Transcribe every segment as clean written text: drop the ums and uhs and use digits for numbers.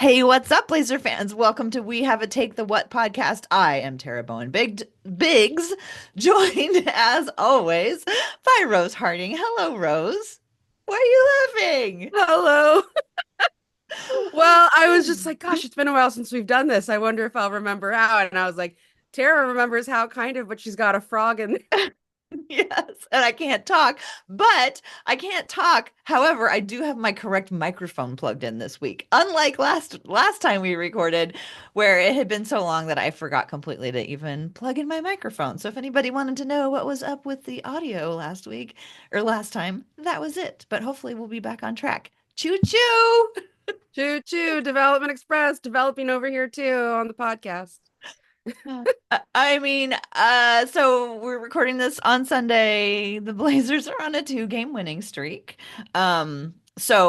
Hey, what's up, Blazer fans? Welcome to We Have a Take the What podcast. I am Tara Bowen Biggs, joined as always by Rose Harding. Hello, Rose. Why are you laughing? Hello. Well, I was just like, gosh, it's been a while since we've done this. I wonder if I'll remember how. And I was like, Tara remembers how kind of, but she's got a frog in there. Yes, and I can't talk, but I can't talk. However, I do have my correct microphone plugged in this week. Unlike last time we recorded, where it had been so long that I forgot completely to even plug in my microphone. So if anybody wanted to know what was up with the audio last week or last time, that was it. But hopefully we'll be back on track. Choo choo. Choo choo, Development Express, developing over here too on the podcast. So we're recording this on Sunday. The Blazers are on a two-game winning streak. So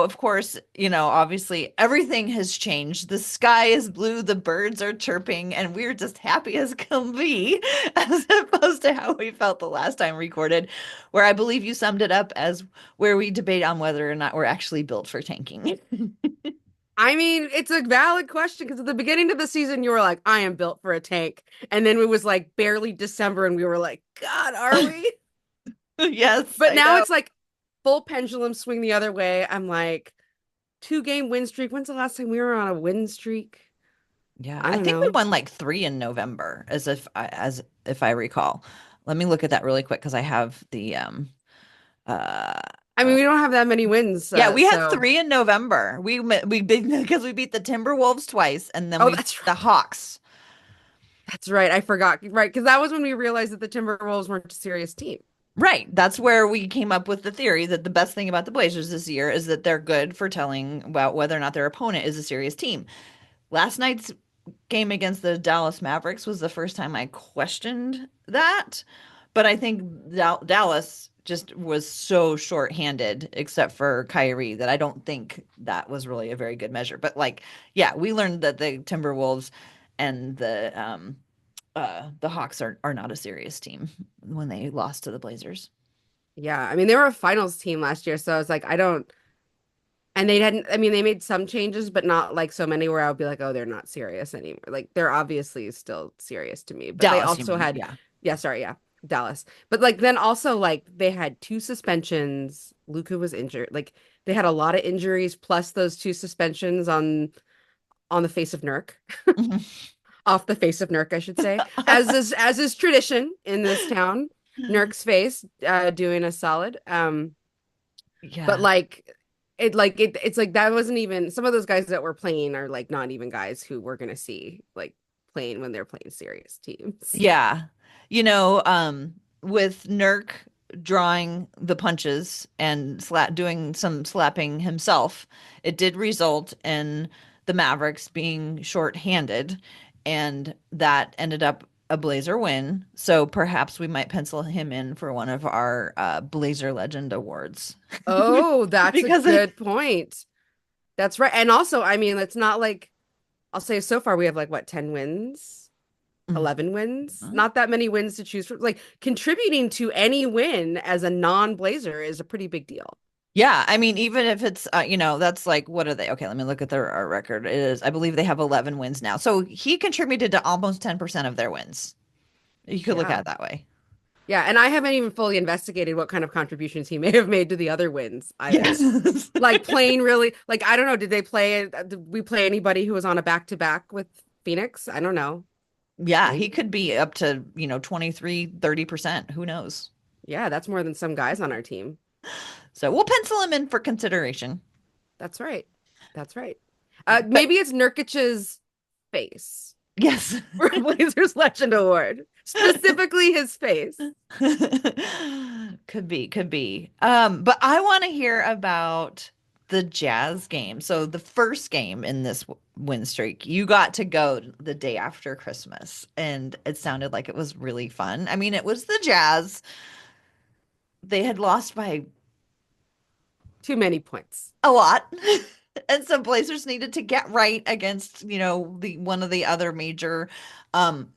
of course, obviously everything has changed. The sky is blue, the birds are chirping, and we're just happy as can be, as opposed to how we felt the last time recorded, where I believe you summed it up as where we debate on whether or not we're actually built for tanking. I mean, it's a valid question because at the beginning of the season, you were like, I am built for a tank. And then it was like barely December, and we were like, God, are we? Yes, But I now know. it's like full pendulum swing the other way. I'm like, 2 game win streak. When's the last time we were on a win streak? Yeah, I I don't think we know. won like three in November, as if I recall. Let me look at that really quick because I have the uh I mean, uh we don't have that many wins, yeah, we had so three in November. We beat because we beat the Timberwolves twice and then oh, we beat that's right. the Hawks. That's right. I forgot. Right, because that was when we realized that the Timberwolves weren't a serious team. Right. That's where we came up with the theory that the best thing about the Blazers this year is that they're good for telling about whether or not their opponent is a serious team. Last night's game against the Dallas Mavericks was the first time I questioned that. But I think Dallas just was so short-handed, except for Kyrie, that I don't think that was really a very good measure. But like, yeah, we learned that the Timberwolves and the Hawks are not a serious team when they lost to the Blazers. Yeah, I mean, they were a finals team last year, so I was like, I don't. And they hadn't. I mean, they made some changes, but not like so many where I would be like, oh, they're not serious anymore. Like they're obviously still serious to me, but they Dallas, you also mean? had, Yeah. yeah, sorry, yeah, Dallas. But like then also like they had two suspensions. Luka was injured. Like they had a lot of injuries plus those two suspensions on the face of Nurk. Off the face of Nurk, I should say, as is tradition in this town. Nurk's face, doing a solid. But Yeah. it's like that wasn't even some of those guys that were playing are like not even guys who we're gonna see like playing when they're playing serious teams. Yeah. With Nurk drawing the punches and doing some slapping himself, it did result in the Mavericks being short-handed, and that ended up a Blazer win. So perhaps we might pencil him in for one of our Blazer Legend awards. Oh, that's a Because good point. That's right. And also, I mean, it's not like I'll say so far we have like what 10 wins, 11 wins. Not that many wins to choose from. Like contributing to any win as a non-Blazer is a pretty big deal. Yeah, I mean, even if it's, that's like, what are they? Okay, let me look at their our record. It is, I believe they have 11 wins now. So he contributed to almost 10% of their wins. You could look at Yeah. it that way. Yeah, and I haven't even fully investigated what kind of contributions he may have made to the other wins either. Yes. Like playing really, like I don't know, did we play anybody who was on a back-to-back with Phoenix? I don't know. Yeah, he Maybe. could be up to, 23, 30%. Who knows? Yeah, that's more than some guys on our team. So we'll pencil him in for consideration. That's right. That's right. But Maybe it's Nurkic's face yes. for Blazers Legend Award. Specifically his face. Could be, could be. But I want to hear about the Jazz game. So the first game in this win streak, you got to go the day after Christmas, and it sounded like it was really fun. I mean, it was the Jazz. They had lost by Too many points. a lot. And so Blazers needed to get right against, the one of the other major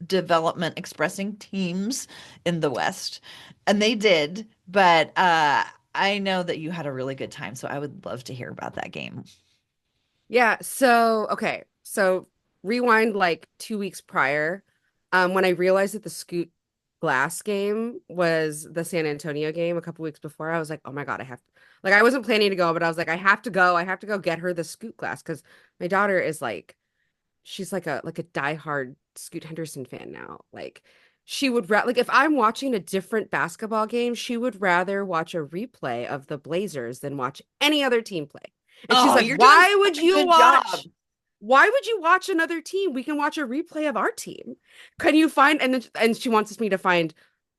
development expressing teams in the West. And they did, but I know that you had a really good time, so I would love to hear about that game. Yeah, so okay. So rewind like 2 weeks prior, when I realized that the Scoot Glass game was the San Antonio game a couple weeks before, I was like, oh my God, I have to like I wasn't planning to go, but I was like, I have to go. I have to go get her the Scoot Glass because my daughter is like she's like a diehard Scoot Henderson fan now. Like she would like if I'm watching a different basketball game, she would rather watch a replay of the Blazers than watch any other team play. And she's Oh, like, you're doing would such a you good job. watch why would you watch another team? We can watch a replay of our team. Can you find and she wants me to find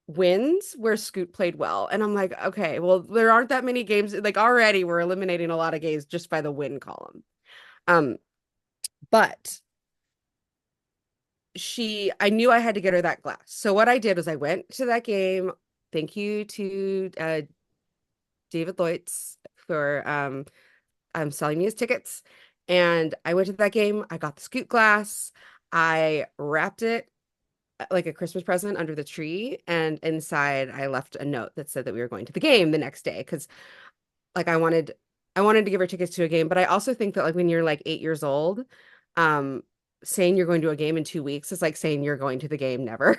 wins where Scoot played well. And I'm like, okay, well, there aren't that many games. Like already we're eliminating a lot of games just by the win column. Um, but I knew I had to get her that glass. So what I did was I went to that game. Thank you to David Lloyds for selling me his tickets. And I went to that game. I got the Scoot glass. I wrapped it like a Christmas present under the tree. And inside I left a note that said that we were going to the game the next day. Because like I wanted to give her tickets to a game, but I also think that like when you're like 8 years old, um, saying you're going to a game in 2 weeks is like saying you're going to the game never.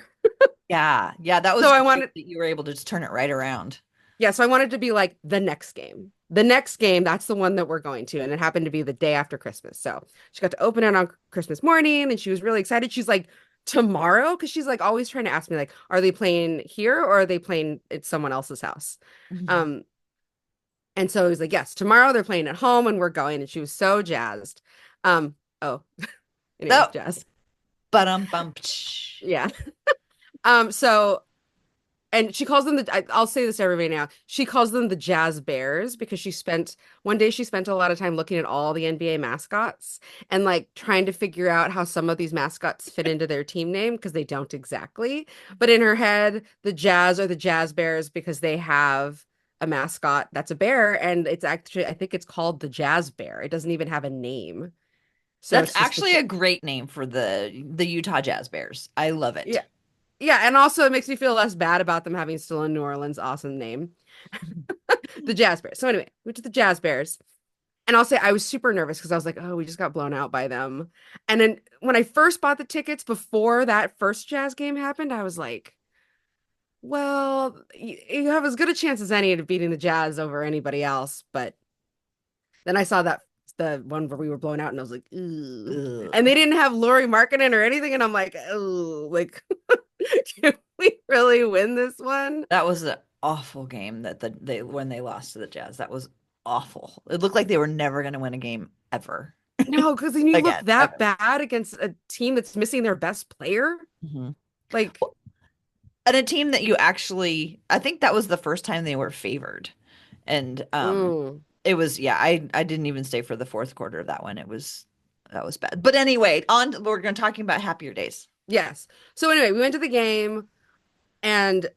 Yeah. Yeah, that So was I great wanted, that you were able to just turn it right around. yeah, so I wanted to be like the next game. The next game, that's the one that we're going to. And it happened to be the day after Christmas. So she got to open it on Christmas morning and she was really excited. She's like, tomorrow? Because she's like always trying to ask me, like, are they playing here or are they playing at someone else's house? Mhm. Um, and so he was like, yes, tomorrow they're playing at home and we're going. And she was so jazzed. Oh, anyways, Oh, jazz. but bump. Yeah. So and she calls them I'll say this to everybody now. She calls them the Jazz Bears because one day she spent a lot of time looking at all the NBA mascots and like trying to figure out how some of these mascots fit into their team name because they don't exactly. But in her head, the Jazz are the Jazz Bears because they have a mascot that's a bear and it's actually I think it's called the Jazz Bear. It doesn't even have a name. So That's it's just actually a great name for the Utah Jazz Bears. I love it. yeah. Yeah, and also it makes me feel less bad about them having still a New Orleans awesome name. The Jazz Bears. So anyway, we went to the Jazz Bears. And I'll say I was super nervous because I was like, oh, we just got blown out by them. And then when I first bought the tickets before that first Jazz game happened, I was like, well, you have as good a chance as any of beating the Jazz over anybody else. But then I saw that the one where we were blown out and I was like, ooh. And Ugh. they didn't have Laurie Markkinen or anything. And I'm like, oh, like, can we really win this one? That was an awful game that they when they lost to the Jazz. That was awful. It looked like they were never going to win a game ever No, because then you look again, that ever. bad against a team that's missing their best player. Mhm. Like, And a team that you actually, I think that was the first time they were favored. And mm, it was, yeah, I didn't even stay for the fourth quarter of that one. That was bad. But anyway, we're going to talking about happier days. yes. So anyway, we went to the game and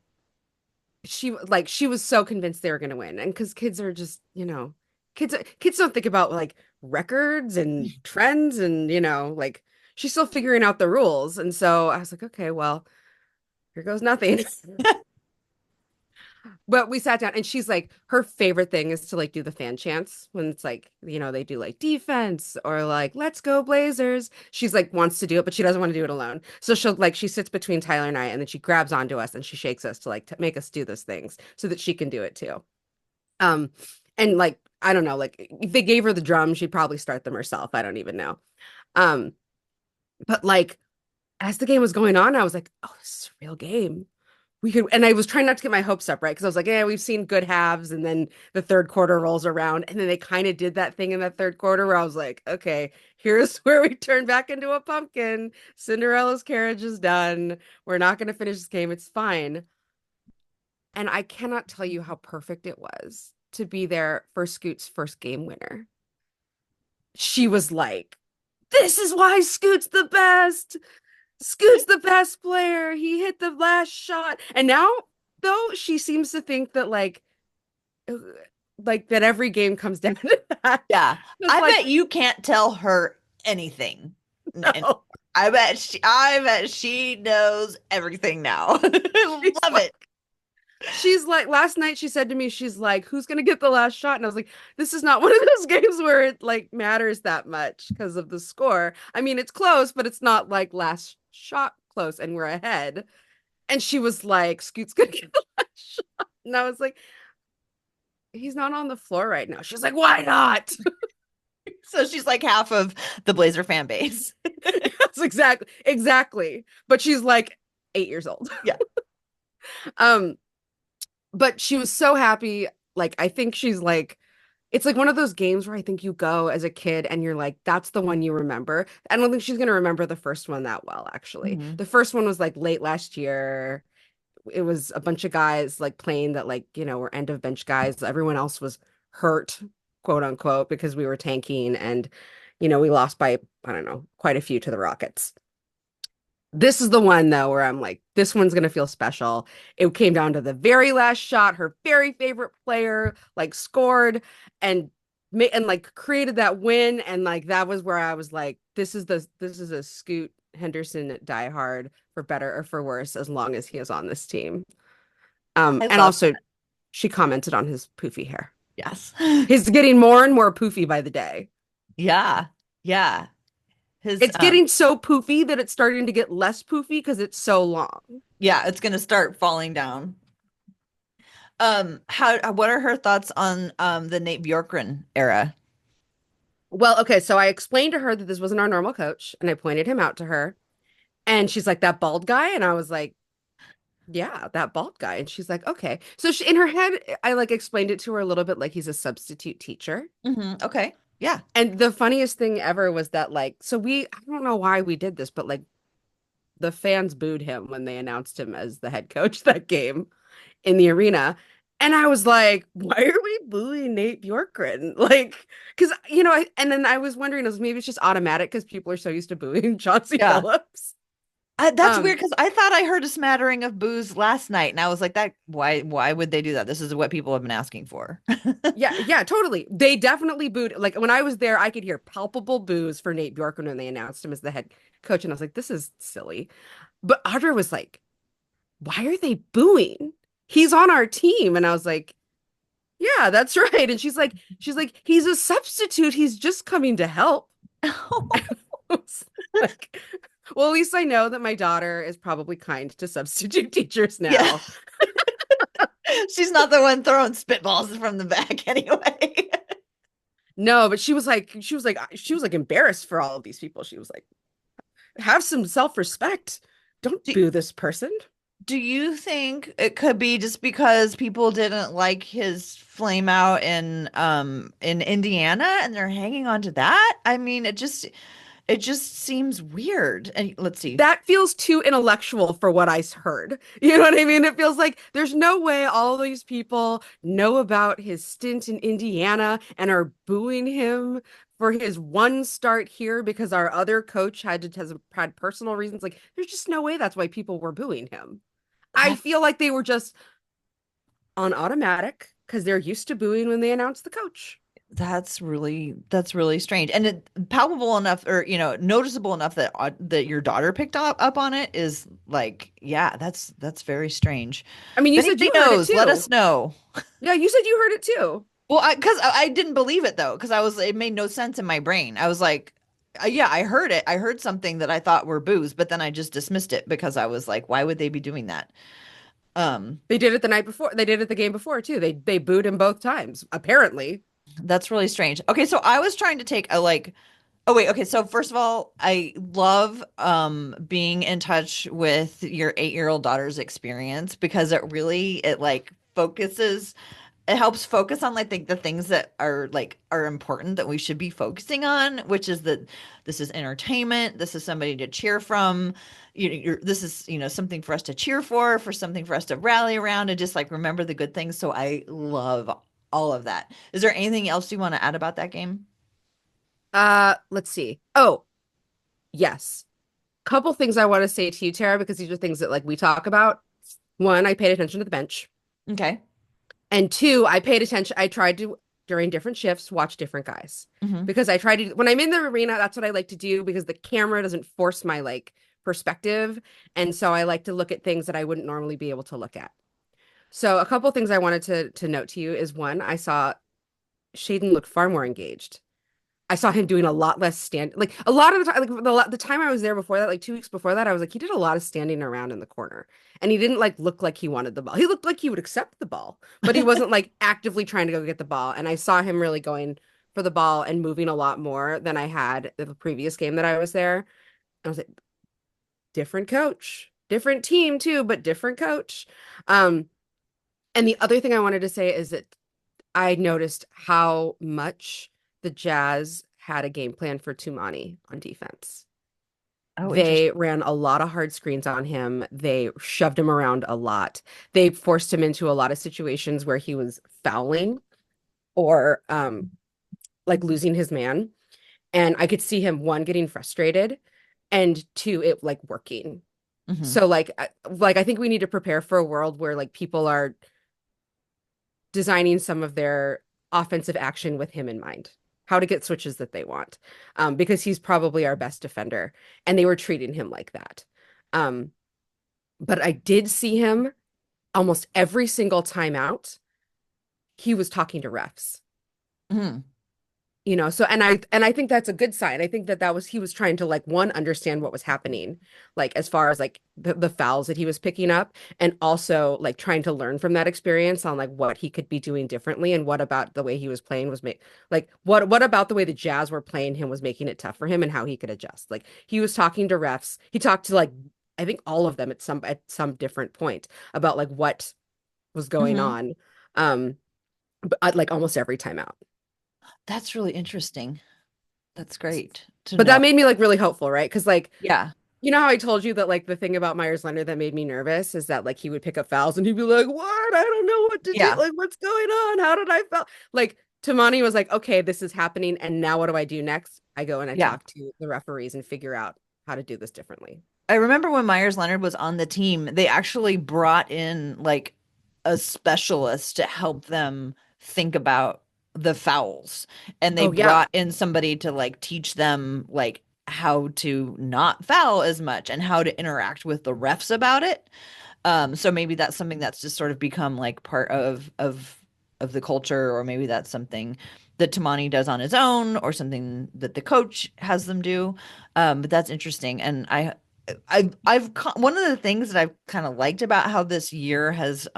she was so convinced they were going to win. And because kids are just, kids don't think about like records and trends and, like she's still figuring out the rules. And so I was like, okay, well, here goes nothing. But we sat down and she's like, her favorite thing is to like do the fan chants when it's like, they do like defense or like, let's go Blazers. She's like, wants to do it, but she doesn't want to do it alone. So she sits between Tyler and I, and then she grabs onto us and she shakes us to like to make us do those things so that she can do it too. Um, and like, I don't know, like if they gave her the drums, she'd probably start them herself. I don't even know. Um, but like, as the game was going on, I was like, oh, this is a real game we could, and I was trying not to get my hopes up, right? Because I was like, yeah, we've seen good halves, and then the third quarter rolls around, and then they kind of did that thing in that third quarter where I was like, okay, here's where we turn back into a pumpkin. Cinderella's carriage is done. We're not going to finish this game. It's fine. And I cannot tell you how perfect it was to be there for Scoot's first game winner. She was like, this is why Scoot's the best. Scoot's the best player. He hit the last shot. And now, though, she seems to think that uh, like that every game comes down to that. Yeah. It's I like, bet you can't tell her anything. And no. I bet she knows everything now. She's Love like, it. She's like, last night she said to me, she's like, who's gonna get the last shot? And I was like, this is not one of those games where it like matters that much because of the score. I mean, it's close, but it's not like last shot close and we're ahead. And she was like, Scoot's gonna get the last shot. And I was like, he's not on the floor right now. She's like, why not? So she's like half of the Blazer fan base. Yes, exactly. But she's like 8 years old. Yeah. Um, but she was so happy. Like, I think she's like, it's like one of those games where I think you go as a kid and you're like, that's the one you remember. I don't think she's gonna remember the first one that well, actually. Hmm. The first one was like late last year. It was a bunch of guys like playing that like, were end of bench guys. Everyone else was hurt, quote unquote, because we were tanking and we lost by, I don't know, quite a few to the Rockets. This is the one though where I'm like, this one's gonna feel special. It came down to the very last shot. Her very favorite player like scored and and like created that win. And like that was where I was like, this is a Scoot Henderson diehard for better or for worse, as long as he is on this team. I And love also she commented on his poofy hair. Yes. He's getting more and more poofy by the day. Yeah. Yeah. His It's getting so poofy that it's starting to get less poofy because it's so long. yeah, it's gonna start falling down. How what are her thoughts on the Nate Bjorkgren era? Well, okay, so I explained to her that this wasn't our normal coach, and I pointed him out to her, and she's like, "That bald guy," and I was like, "Yeah, that bald guy," and she's like, "Okay." So she, in her head, I like explained it to her a little bit, like he's a substitute teacher. Okay. Yeah. And the funniest thing ever was that, like, so I don't know why we did this, but like the fans booed him when they announced him as the head coach that game in the arena. And I was like, why are we booing Nate Bjorkgren? Like, because, and then I was wondering, maybe it's just automatic because people are so used to booing Chauncey Yeah. Billups. That's Um, weird because I thought I heard a smattering of booze last night, and I was like, "That why would they do that? This is what people have been asking for." yeah, totally. They definitely booed. Like, when I was there, I could hear palpable boos for Nate Bjorkgren when they announced him as the head coach. And I was like, this is silly. But Audra was like, why are they booing? He's on our team. And I was like, yeah, that's right. And she's like, he's a substitute. He's just coming to help. I was like, well, at least I know that my daughter is probably kind to substitute teachers Yeah, now. she's not the one throwing spitballs from the back anyway. No, but she was like embarrassed for all of these people. She was like, have some self-respect. Don't Do, boo this person. do you think it could be just because people didn't like his flame out in Indiana and they're hanging on to that? I mean, it just seems weird. And let's see. That feels too intellectual for what I heard. You know what I mean? It feels like there's no way all these people know about his stint in Indiana and are booing him for his one start here because our other coach has had personal reasons. Like, there's just no way that's why people were booing him. I feel like they were just on automatic because they're used to booing when they announce the coach. That's really strange, and palpable enough, or noticeable enough that your daughter picked up on it is like, yeah, that's very strange. I mean, you If said anybody you heard it knows, let too. us know. Yeah, you said you heard it too. Well, because I didn't believe it though, because it made no sense in my brain. I was like, yeah, I heard it. I heard something that I thought were boos, but then I just dismissed it because I was like, why would they be doing that? Um, They did it the night before. They did it the game before too. They booed him both times, apparently. that's really strange. Okay, so I was trying to take a like. Oh wait, okay. So first of all, I love being in touch with your 8-year-old daughter's experience because it like focuses it helps focus on like the things that are important that we should be focusing on, which is that this is entertainment, this is somebody to cheer from, this is something for us to cheer for something for us to rally around and just like remember the good things. So I love all of that. Is there anything else you want to add about that game? Let's see. Oh, yes. Couple things I want to say to you, Tara, because these are things that like we talk about. One, I paid attention to the bench. Okay. And two, I paid attention. I tried to, during different shifts, watch different guys. Hmm. Because I try to, when I'm in the arena, that's what I like to do because the camera doesn't force my like perspective. And so I like to look at things that I wouldn't normally be able to look at. So a couple things I wanted to note to you is one, I saw Shaedon looked far more engaged. I saw him doing a lot less like a lot of the time, like the time I was there before that, like 2 weeks before that, I was like, he did a lot of standing around in the corner, and he didn't like look like he wanted the ball. He looked like he would accept the ball, but he wasn't like actively trying to go get the ball. And I saw him really going for the ball and moving a lot more than I had the previous game that I was there. And I was like, different coach, different team too, but different coach. Um, and the other thing I wanted to say is that I noticed how much the Jazz had a game plan for Tumani on defense. Oh, They interesting. ran a lot of hard screens on him. They shoved him around a lot. They forced him into a lot of situations where he was fouling or like losing his man. And I could see him one getting frustrated and two it like working. Hmm. So like I think we need to prepare for a world where like people are designing some of their offensive action with him in mind, how to get switches that they want, because he's probably our best defender, and they were treating him like that. Um, but I did see him almost every single timeout. He was talking to refs. Hmm. So and I think that's a good sign. I think that that was he was trying to like one understand what was happening, like as far as like the fouls that he was picking up, and also like trying to learn from that experience on like what he could be doing differently, and what about the way he was playing was make like what about the way the Jazz were playing him was making it tough for him, and how he could adjust. Like he was talking to refs. He talked to like I think all of them at some different point about like what was going Hmm. on. But like almost every timeout. That's really interesting. That's great to But that know. made me like really hopeful, right? Because like Yeah. you know how I told you that like the thing about Myers Leonard that made me nervous is that like he would pick up fouls and he'd be like, "What? I don't know what to do. Yeah. Like, what's going on? How did I foul?" Like Tamani was like, "Okay, this is happening, and now what do I do next?" I go and I Yeah. talk to the referees and figure out how to do this differently. I remember when Myers Leonard was on the team, they actually brought in like a specialist to help them think about the fouls. And they Oh yeah. brought in somebody to like teach them like how to not foul as much and how to interact with the refs about it. So maybe that's something that's just sort of become like part of the culture, or maybe that's something that Tamani does on his own, or something that the coach has them do. But that's interesting, and one of the things that I've kind of liked about how this year has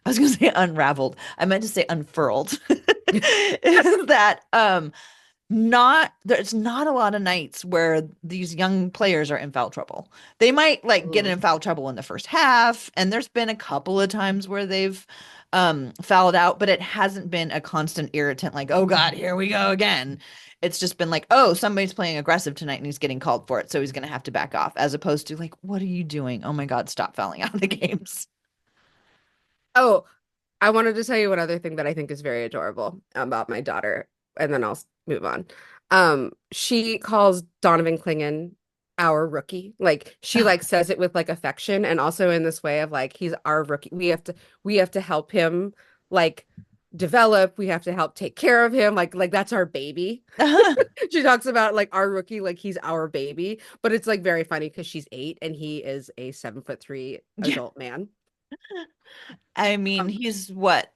I was going to say unraveled. I meant to say unfurled. Is that not there's not a lot of nights where these young players are in foul trouble. They might like get Mm. in foul trouble in the first half, and there's been a couple of times where they've fouled out, but it hasn't been a constant irritant like, oh God, here we go again. It's just been like, oh, somebody's playing aggressive tonight and he's getting called for it, so he's gonna have to back off, as opposed to like, what are you doing? Oh my God, stop fouling out of the games. Oh, I wanted to tell you one other thing that I think is very adorable about my daughter, and then I'll move on. She calls Donovan Clingan our rookie. Like she like says it with like affection, and also in this way of like he's our rookie. We have to help him like develop. We have to help take care of him. Like that's our baby. She talks about like our rookie like he's our baby, but it's like very funny because she's 8 and he is a 7'3" Yeah. adult man. I mean, Um, he's what,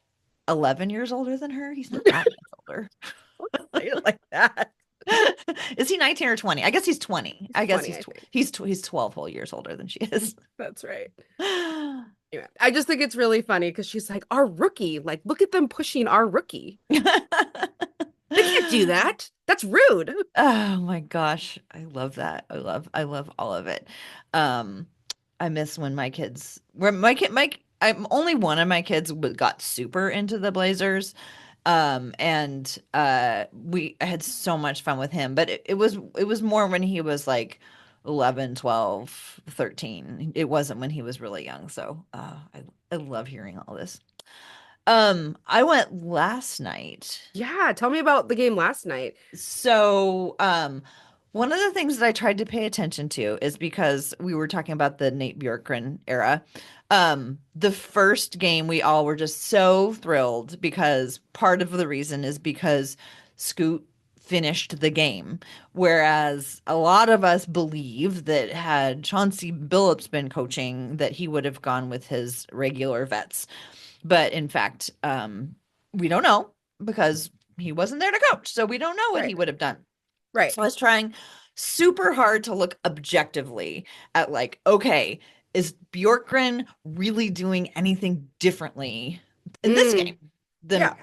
11 years older than her? He's not that much older. say it like that. Is he 19 or 20? I guess he's 20. He's I guess 20, I think. he's 12 whole years older than she is. That's right. Anyway, I just think it's really funny because she's like, our rookie. Like, look at them pushing our rookie. They can't do that. That's rude. Oh my gosh, I love that. I love all of it. Um, I miss when my kids where my I'm only one of my kids got super into the Blazers. And I had so much fun with him, but it was more when he was like 11, 12, 13. It wasn't when he was really young. So, I love hearing all this. I went last night. Yeah, tell me about the game last night. So, one of the things that I tried to pay attention to is because we were talking about the Nate Bjorkgren era. The first game we all were just so thrilled because part of the reason is because Scoot finished the game. Whereas a lot of us believe that had Chauncey Billups been coaching, that he would have gone with his regular vets. But in fact, we don't know because he wasn't there to coach. So we don't know what he Right. would have done. Right. So I was trying super hard to look objectively at like, okay, is Bjorkgren really doing anything differently in this game Mm. than Yeah.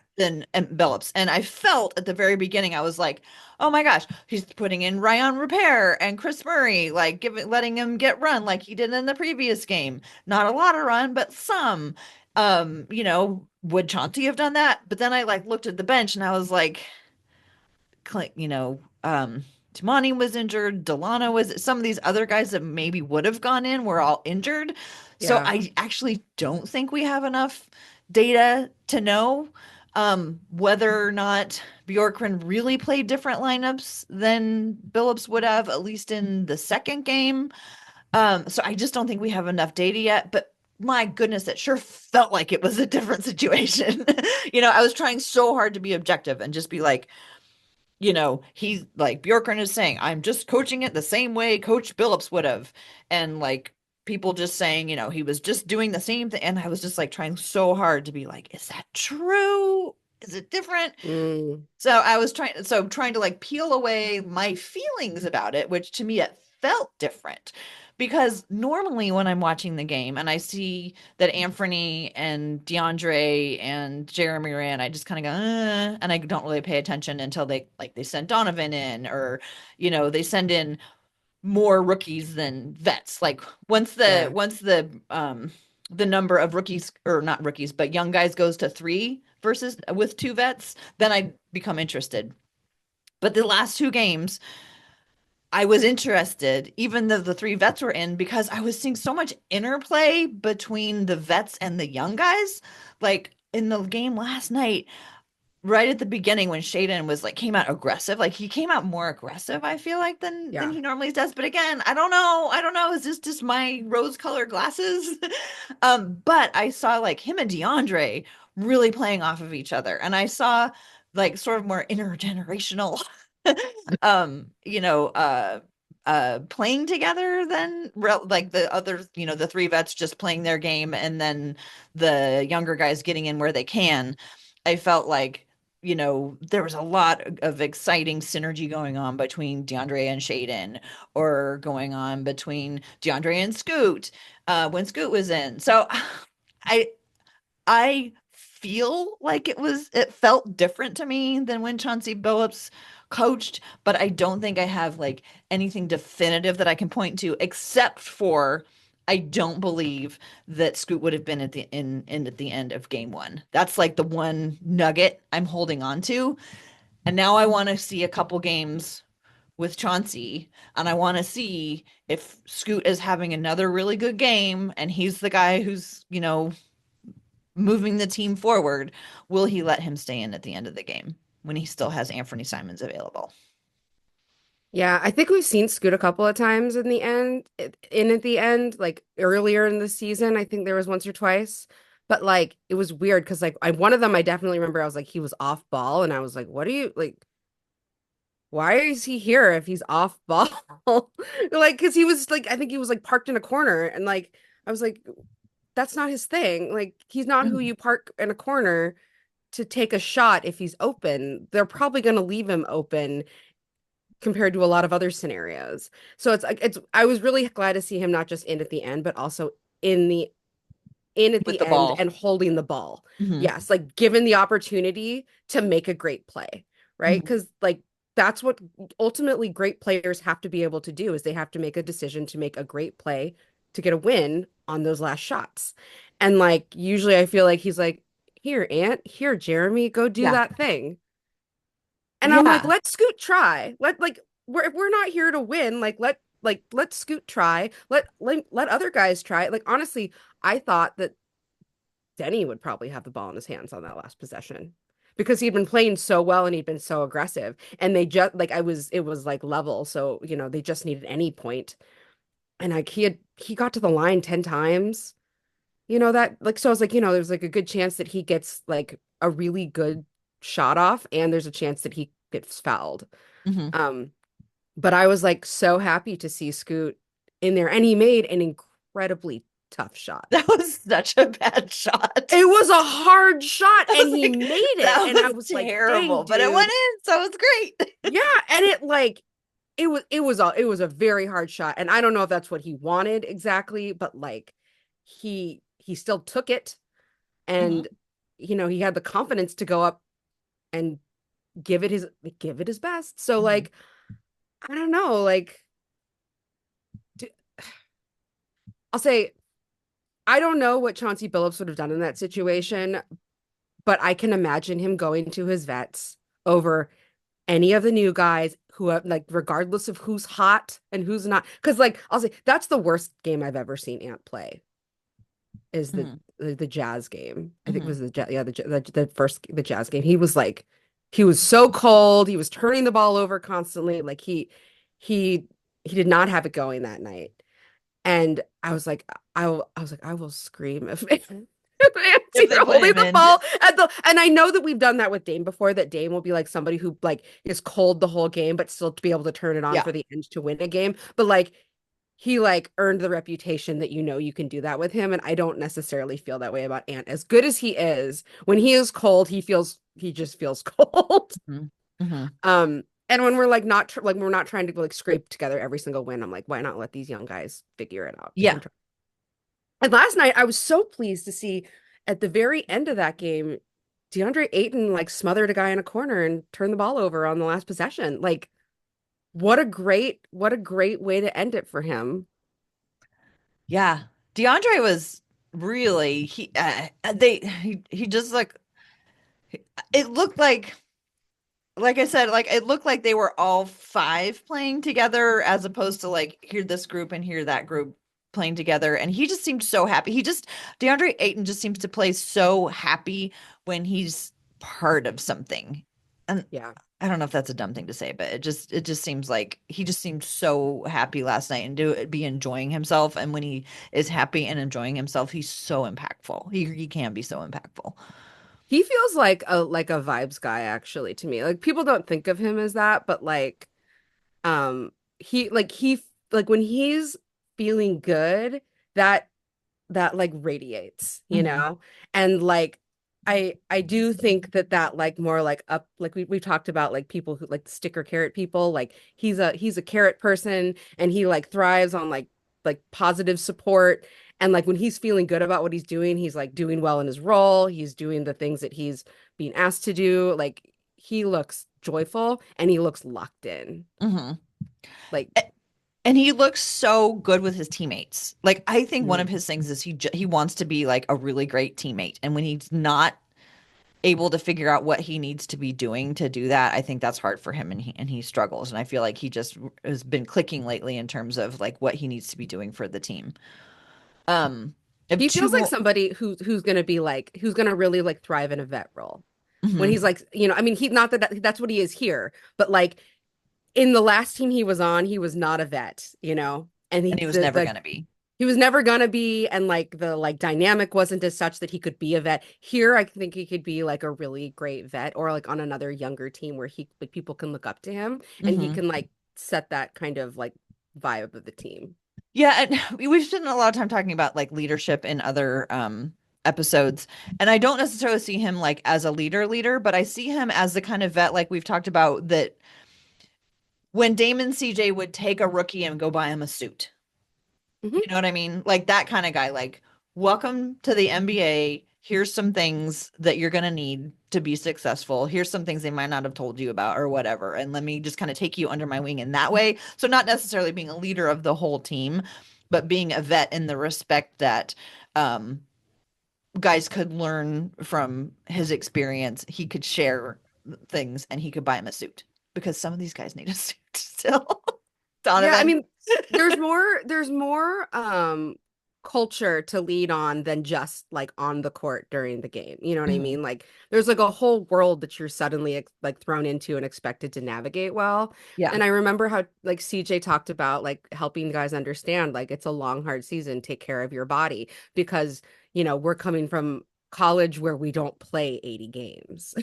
Billups? And I felt at the very beginning, I was like, oh my gosh, he's putting in Ryan Repair and Chris Murray, like letting him get run like he did in the previous game. Not a lot of run, but some. Would Chauncey have done that? But then I like looked at the bench and I was like, Tamani was injured. Delano was some of these other guys that maybe would have gone in were all injured. So Yeah. I actually don't think we have enough data to know whether or not Bjorkgren really played different lineups than Billups would have, at least in the second game. So I just don't think we have enough data yet. But my goodness, it sure felt like it was a different situation. I was trying so hard to be objective and just be like, he's like Bjorkgren is saying, I'm just coaching it the same way Coach Billups would have. And like people just saying, he was just doing the same thing. And I was just like trying so hard to be like, is that true? Is it different? Mm. So I was trying to like peel away my feelings about it, which to me it felt different. Because normally when I'm watching the game and I see that Anfernee and Deandre and Jermai Grant, I just kind of go, and I don't really pay attention until they send Donovan in, or they send in more rookies than vets. Like Yeah. once the number of rookies, or not rookies, but young guys goes to three versus with two vets, then I become interested. But the last two games, I was interested, even though the three vets were in, because I was seeing so much interplay between the vets and the young guys. Like in the game last night, right at the beginning when Shaedon was like came out aggressive, like he came out more aggressive, I feel like than Yeah. he normally does. But again, I don't know. I don't know. Is this just my rose-colored glasses? But I saw like him and DeAndre really playing off of each other. And I saw like sort of more intergenerational playing together than like the others, the three vets just playing their game and then the younger guys getting in where they can. I felt like there was a lot of exciting synergy going on between DeAndre and Shaedon, or going on between DeAndre and Scoot, when Scoot was in. So I I feel like it felt different to me than when Chauncey Billups coached, but I don't think I have like anything definitive that I can point to, except for I don't believe that Scoot would have been at the end of game one. That's like the one nugget I'm holding on to. And now I want to see a couple games with Chauncey, and I want to see if Scoot is having another really good game and he's the guy who's, moving the team forward. Will he let him stay in at the end of the game when he still has Anfernee Simons available? Yeah, I think we've seen Scoot a couple of times in the end, at the end, like earlier in the season. I think there was once or twice, but like it was weird because like one of them I definitely remember I was like he was off ball and I was like, what are you like? Why is he here if he's off ball? Like, because he was like, I think he was like parked in a corner and like I was like, that's not his thing. Like, he's not who Mm. you park in a corner to take a shot if he's open. They're probably going to leave him open compared to a lot of other scenarios. So it's like I was really glad to see him not just in at the end, but also in the in at With the the end ball. and holding the ball. Hmm. Yes, like given the opportunity to make a great play, right? Hmm. Because like that's what ultimately great players have to be able to do is they have to make a decision to make a great play to get a win on those last shots. And like usually I feel like he's like, here, Ant, here, Jeremy, go do Yeah. that thing. And I'm like, Yeah. let Scoot try. Let like if we're not here to win, let Scoot try. Let other guys try. Like honestly, I thought that Denny would probably have the ball in his hands on that last possession because he'd been playing so well and he'd been so aggressive. And they just like it was like level. So, they just needed any point. And like he got to the line 10 times. That like so I was like, there's like a good chance that he gets like a really good shot off and there's a chance that he gets fouled. Hmm. Um, but I was like so happy to see Scoot in there, and he made an incredibly tough shot. That was such a bad shot. It was a hard shot, I and was he like, made it, that and I was was like, "Dang, terrible, but it went dude." in, so it was great. Yeah, and it was a very hard shot, and I don't know if that's what he wanted exactly, but like he still took it, Hmm. and he had the confidence to go up and give it his best. So Hmm. like I don't know, like d- I'll say I don't know what Chauncey Billups would have done in that situation, but I can imagine him going to his vets over any of the new guys who have like regardless of who's hot and who's not. Because like I'll say that's the worst game I've ever seen Ant play is Hmm. the Jazz game. I think it Hmm. was the first the Jazz game. He was so cold. He was turning the ball over constantly. Like he he did not have it going that night. And I was like, I will scream if If Nancy they are put holding him the in. ball at the, and I know that we've done that with Dame before, that Dame will be like somebody who like is cold the whole game, but still to be able to turn it on Yeah. for the end to win a game. But like he like earned the reputation that you can do that with him. And I don't necessarily feel that way about Ant. As good as he is, when he is cold, he just feels cold. Hmm. Hmm. And when we're like not like we're not trying to like scrape together every single win, I'm like, why not let these young guys figure it out Yeah. and try. And last night I was so pleased to see at the very end of that game, Deandre Ayton like smothered a guy in a corner and turned the ball over on the last possession. Like what a great way to end it for him. Yeah. DeAndre was really he just it looked like I said, like it looked like they were all five playing together as opposed to like here this group and here that group playing together. And he just seemed so happy. DeAndre Ayton just seems to play so happy when he's part of something. And Yeah. I don't know if that's a dumb thing to say, but it just seems like he just seemed so happy last night and do be enjoying himself. And when he is happy and enjoying himself, he's so impactful. He can be so impactful. He feels like a vibes guy actually to me. Like people don't think of him as that, but um he like when he's feeling good, that that like radiates, Hmm. And like I do think that that like more like up like we've talked about like people who like sticker carrot people, like he's a carrot person, and he like thrives on like positive support. And like when he's feeling good about what he's doing, he's like doing well in his role, he's doing the things that he's being asked to do. Like he looks joyful and he looks locked in. Hmm. Like And he looks so good with his teammates. Like I think one of mhm. his things is he wants to be like a really great teammate. And when he's not able to figure out what he needs to be doing to do that, I think that's hard for him and he struggles. And I feel like he just has been clicking lately in terms of like what he needs to be doing for the team. I have He two feels like more. somebody who's gonna be like who's gonna really like thrive in a vet role. When Mhm. he's like, I mean, he not that's what he is here, but like in the last team he was on, he was not a vet, and And he was never gonna be. he was never gonna be, and like the like dynamic wasn't as such that he could be a vet. Here, I think he could be like a really great vet, or like on another younger team where he like people can look up to him, and he Hmm. can like set that kind of like vibe of the team. Yeah, and we've spent a lot of time talking about like leadership in other episodes. And I don't necessarily see him like as a leader, but I see him as the kind of vet like we've talked about that when Damon CJ would take a rookie and go buy him a suit. You Hmm. know what I mean? Like that kind of guy, like, welcome to the NBA. Here's some things that you're going to need to be successful. Here's some things they might not have told you about or whatever. And let me just kind of take you under my wing in that way. So, not necessarily being a leader of the whole team, but being a vet in the respect that um, guys could learn from his experience. He could share things and he could buy him a suit because some of these guys need a suit still. Yeah, I Donovan. mean, there's more culture to lead on than just like on the court during the game. You know what I Mhm. mean? Like there's like a whole world that you're suddenly like thrown into and expected to navigate well. Yeah. And I remember how like CJ talked about like helping guys understand like it's a long hard season, take care of your body because, we're coming from college where we don't play 80 games.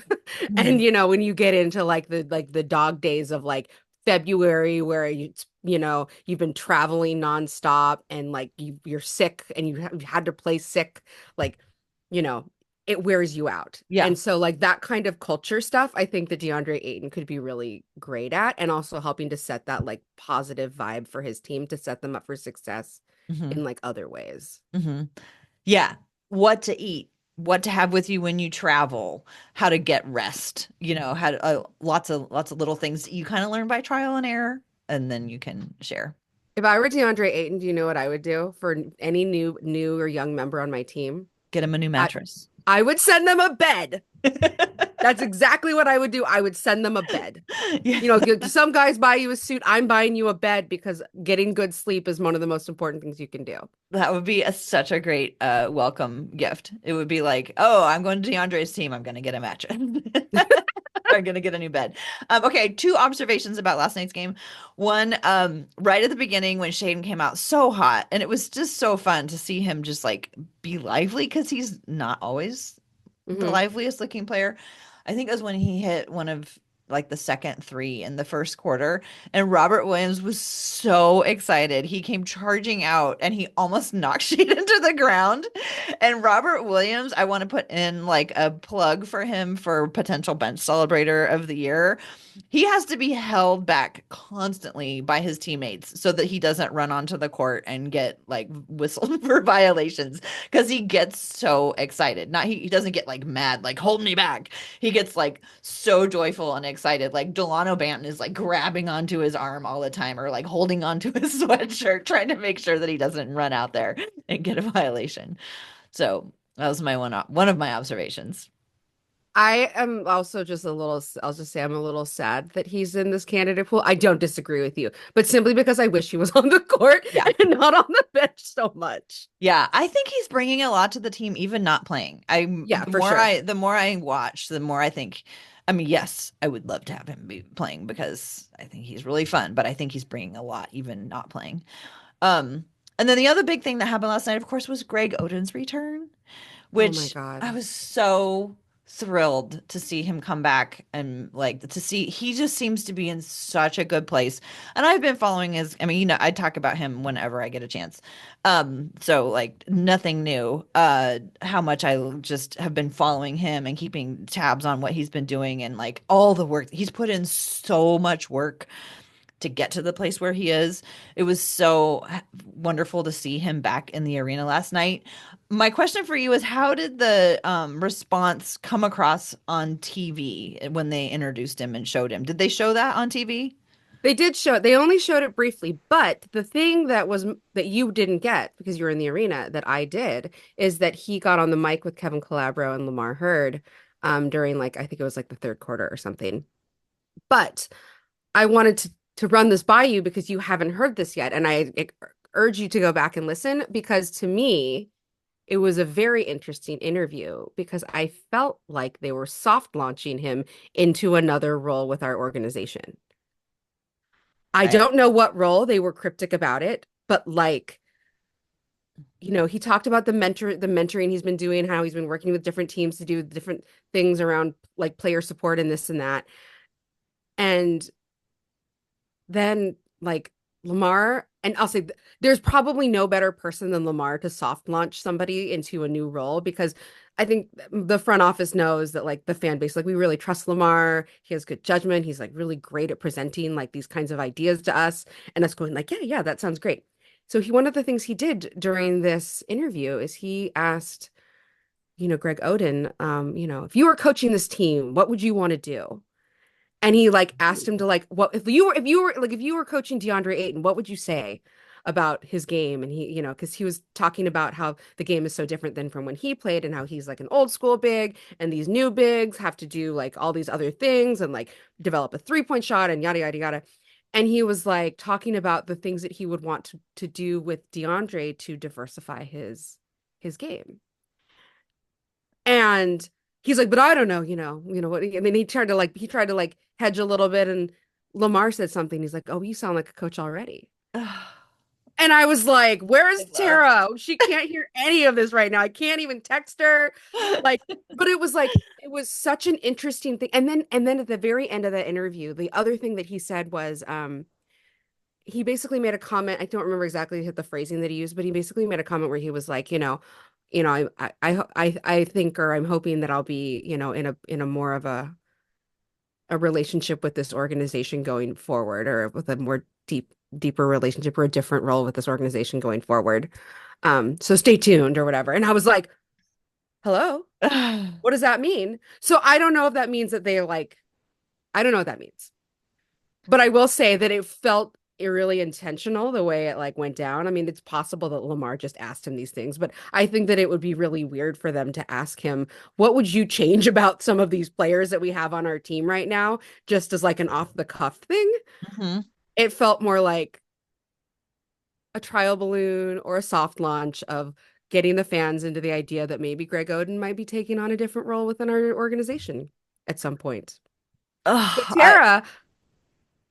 And Mhm. when you get into like the dog days of like February where you've been traveling nonstop and like you're sick and you've had to play sick, like you know it wears you out. Yeah. And so like that kind of culture stuff, I think that DeAndre Ayton could be really great at, and also helping to set that like positive vibe for his team to set them up for success Hmm. in like other ways. Hmm. Yeah. What to eat, what to have with you when you travel, how to get rest, how to, lots of little things that you kind of learn by trial and error, and then you can share. If I were DeAndre Ayton, do you know what I would do for any new or young member on my team? Get him a new I mattress. I would send them a bed. That's exactly what I would do. I would send them a bed. Yeah. Some guys buy you a suit. I'm buying you a bed because getting good sleep is one of the most important things you can do. That would be such a great welcome gift. It would be like, oh, I'm going to DeAndre's team. I'm going to get a mattress. I'm going to get a new bed. Okay, two observations about last night's game. One, right at the beginning when Shaedon came out so hot, and it was just so fun to see him just like be lively because he's not always the Hmm. liveliest looking player. I think it was when he hit one of like the second three in the first quarter, and Robert Williams was so excited. He came charging out and he almost knocked Sheet into the ground. And Robert Williams, I want to put in like a plug for him for potential bench celebrator of the year. He has to be held back constantly by his teammates so that he doesn't run onto the court and get like whistled for violations because he gets so excited. Not he doesn't get like mad, like hold me back. He gets like so joyful and excited. Like Delano Banton is like grabbing onto his arm all the time or like holding onto his sweatshirt, trying to make sure that he doesn't run out there and get a violation. So that was my one of my observations. I am also just I'll just say I'm a little sad that he's in this candidate pool. I don't disagree with you, but simply because I wish he was on the court Yeah. and not on the bench so much. Yeah, I think he's bringing a lot to the team, even not playing. Yeah, for sure. The more I watch, the more I think, I mean, yes, I would love to have him be playing because I think he's really fun, but I think he's bringing a lot, even not playing. Um, and then the other big thing that happened last night, of course, was Greg Oden's return, Oh my which I God. was so thrilled to see him come back and like to see he just seems to be in such a good place. And I've been following his, I mean, I talk about him whenever I get a chance. So like nothing new. How much I just have been following him and keeping tabs on what he's been doing and like all the work. He's put in so much work to get to the place where he is. It was so wonderful to see him back in the arena last night. My question for you is how did the response come across on TV when they introduced him and showed him? Did they show that on TV? They did show it. They only showed it briefly, but the thing that you didn't get because you were in the arena that I did is that he got on the mic with Kevin Calabro and Lamar Hurd during like I think it was like the third quarter or something. But I wanted to run this by you because you haven't heard this yet, and I urge you to go back and listen because to me it was a very interesting interview because I felt like they were soft launching him into another role with our organization. I Right. don't know what role, they were cryptic about it, but like, he talked about the mentoring he's been doing, how he's been working with different teams to do different things around like player support and this and that. And then like Lamar, and I'll say there's probably no better person than Lamar to soft launch somebody into a new role because I think the front office knows that like the fan base, like we really trust Lamar. He has good judgment. He's like really great at presenting like these kinds of ideas to us and us going like, yeah, yeah, that sounds great. So one of the things he did during this interview is he asked, Greg Oden, if you were coaching this team, what would you want to do? And he like asked him to like, what if you were coaching DeAndre Ayton, what would you say about his game? And he, because he was talking about how the game is so different than from when he played and how he's like an old school big and these new bigs have to do like all these other things and like develop a 3-point shot and yada yada yada. And he was like talking about the things that he would want to do with DeAndre to diversify his game. And he's like, but I don't know, what, and then he tried to like hedge a little bit, and Lamar said something. He's like, oh, you sound like a coach already. And I was like, I where's love. Tara? She can't hear any of this right now. I can't even text her. Like, but it was like, it was such an interesting thing. And then at the very end of that interview, the other thing that he said was, he basically made a comment. I don't remember exactly the phrasing that he used, but he basically made a comment where he was like, I think, or I'm hoping that I'll be, in a more of a relationship with this organization going forward, or with a more deeper relationship or a different role with this organization going forward. So stay tuned or whatever. And I was like, hello, what does that mean? So I don't know if that means that they like, I don't know what that means. But I will say that it felt really intentional the way it like went down. I mean, it's possible that Lamar just asked him these things, but I think that it would be really weird for them to ask him, what would you change about some of these players that we have on our team right now, just as like an off the cuff thing. Mhm. It felt more like a trial balloon or a soft launch of getting the fans into the idea that maybe Greg Oden might be taking on a different role within our organization at some point. So Ugh, Tara,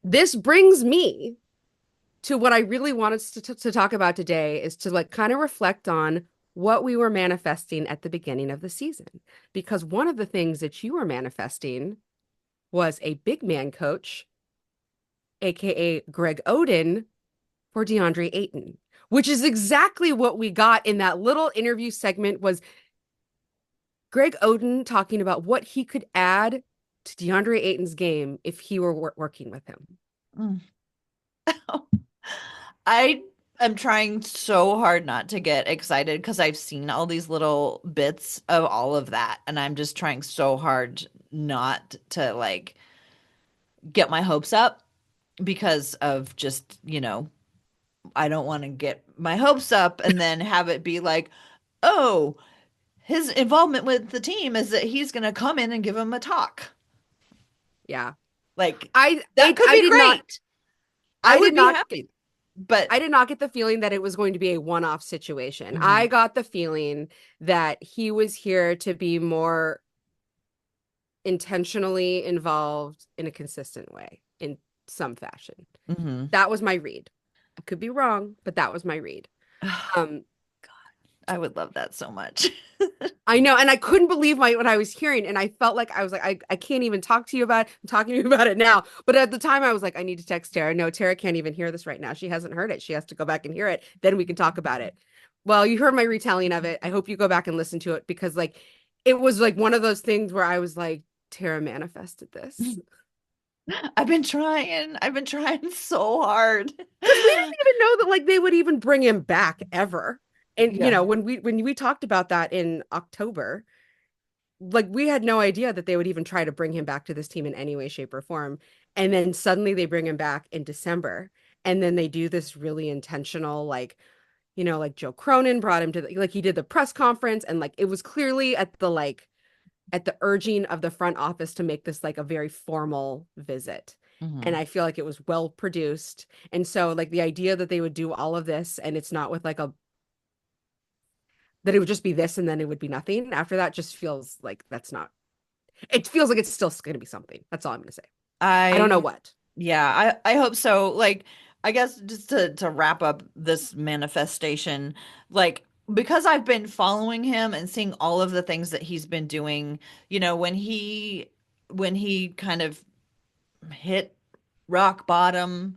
this brings me to what I really wanted to talk about today, is to like kind of reflect on what we were manifesting at the beginning of the season. Because one of the things that you were manifesting was a big man coach, aka Greg Oden, for Deandre Ayton, which is exactly what we got in that little interview segment, was Greg Oden talking about what he could add to Deandre Ayton's game if he were working with him. mm. I am trying so hard not to get excited because I've seen all these little bits of all of that, and I'm just trying so hard not to like get my hopes up because of just, I don't want to get my hopes up and then have it be like, oh, his involvement with the team is that he's going to come in and give him a talk. Yeah. Like, I that I could I be did not great. I I would did be not happy. But I did not get the feeling that it was going to be a one-off situation. I mhm, got the feeling that he was here to be more intentionally involved in a consistent way in some fashion. mhm. That was my read. I could be wrong, but that was my read. Um, I would love that so much. I know, and I couldn't believe what I was hearing, and I felt like I was like, I can't even talk to you about it. I'm talking to you about it now. But at the time, I was like, I need to text Tara. No, Tara can't even hear this right now. She hasn't heard it. She has to go back and hear it. Then we can talk about it. Well, you heard my retelling of it. I hope you go back and listen to it, because like it was like one of those things where I was like, Tara manifested this. I've been trying. I've been trying so hard. Because we didn't even know that like they would even bring him back ever. And Yeah. when we talked about that in October, like we had no idea that they would even try to bring him back to this team in any way, shape, or form. And then suddenly they bring him back in December. And then they do this really intentional, like, like Joe Cronin brought him to like he did the press conference, and like it was clearly at the urging of the front office to make this like a very formal visit. And Hmm. I feel like it was well produced. And so like the idea that they would do all of this and it's not with like a that it would just be this and then it would be nothing after that, just feels like that's not, it feels like it's still going to be something. That's all I'm going to say. I don't know I what. Yeah, I hope so. Like, I guess just to wrap up this manifestation, like because I've been following him and seeing all of the things that he's been doing, when he kind of hit rock bottom,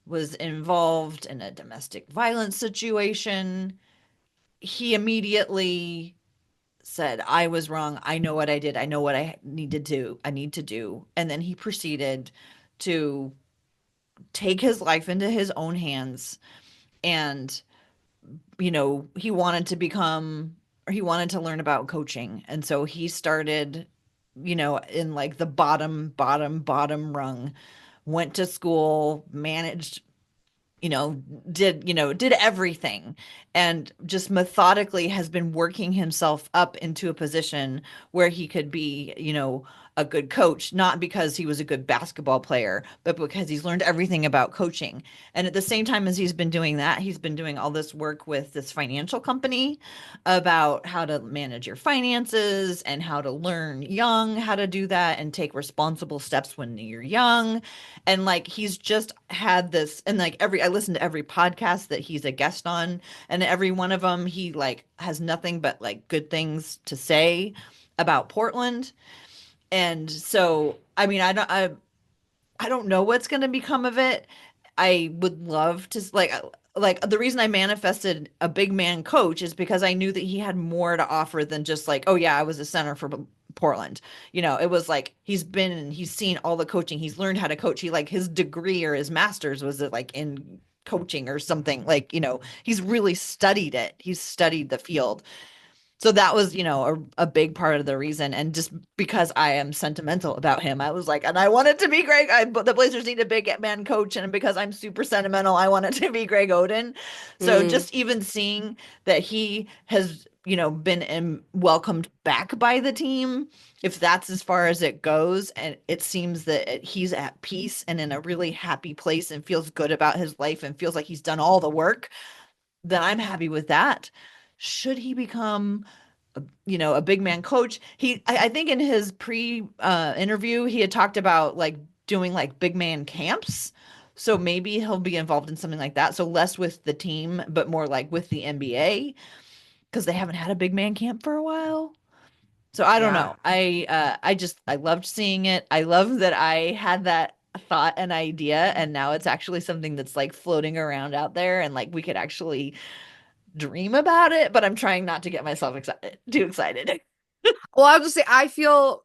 was involved in a domestic violence situation, he immediately said, I was wrong. I know what I did. I know what I need to do. And then he proceeded to take his life into his own hands. And, he wanted to become, or he wanted to learn about coaching. And so he started, in like the bottom rung, went to school, managed, you know, did everything, and just methodically has been working himself up into a position where he could be, a good coach, not because he was a good basketball player, but because he's learned everything about coaching. And at the same time as he's been doing that, he's been doing all this work with this financial company about how to manage your finances and how to learn young how to do that and take responsible steps when you're young. And like he's just had this, and like I listen to every podcast that he's a guest on, and every one of them he like has nothing but like good things to say about Portland. And so, I mean, I don't know what's going to become of it. I would love to like the reason I manifested a big man coach is because I knew that he had more to offer than just like, oh yeah, I was a center for Portland. You know, it was like he's seen all the coaching. He's learned how to coach. He like his degree or his master's was like in coaching or something. Like, you know, he's really studied it. He's studied the field. So that was, you know, a big part of the reason. And just because I am sentimental about him, I was like, and I want it to be Greg. The Blazers need a big man coach. And because I'm super sentimental, I want it to be Greg Oden. So Mm, just even seeing that he has, you know, been welcomed back by the team, if that's as far as it goes, and it seems that he's at peace and in a really happy place and feels good about his life and feels like he's done all the work, then I'm happy with that. Should he become, you know, a big man coach? I think in his pre interview, he had talked about like doing like big man camps. So maybe he'll be involved in something like that. So less with the team, but more like with the NBA because they haven't had a big man camp for a while. So I don't yeah. know. I loved seeing it. I love that I had that thought and idea and now it's actually something that's like floating around out there and like we could actually dream about it, but I'm trying not to get myself too excited. Well, I'll just say I feel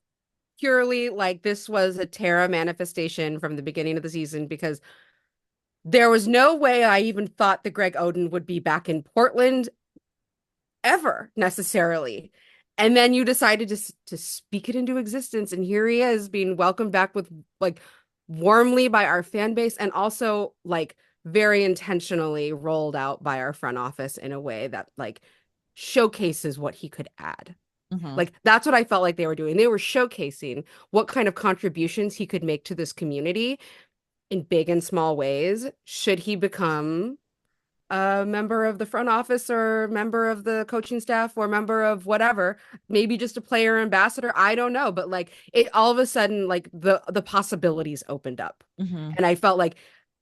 purely like this was a Terra manifestation from the beginning of the season because there was no way I even thought the Greg Oden would be back in Portland ever necessarily. And then you decided to speak it into existence, and here he is being welcomed back with like warmly by our fan base, and also like very intentionally rolled out by our front office in a way that like showcases what he could add. Hmm. Like that's what I felt like they were doing. They were showcasing what kind of contributions he could make to this community in big and small ways should he become a member of the front office or member of the coaching staff or member of whatever, maybe just a player ambassador, I don't know, but like it all of a sudden like the possibilities opened up. Hmm. And I felt like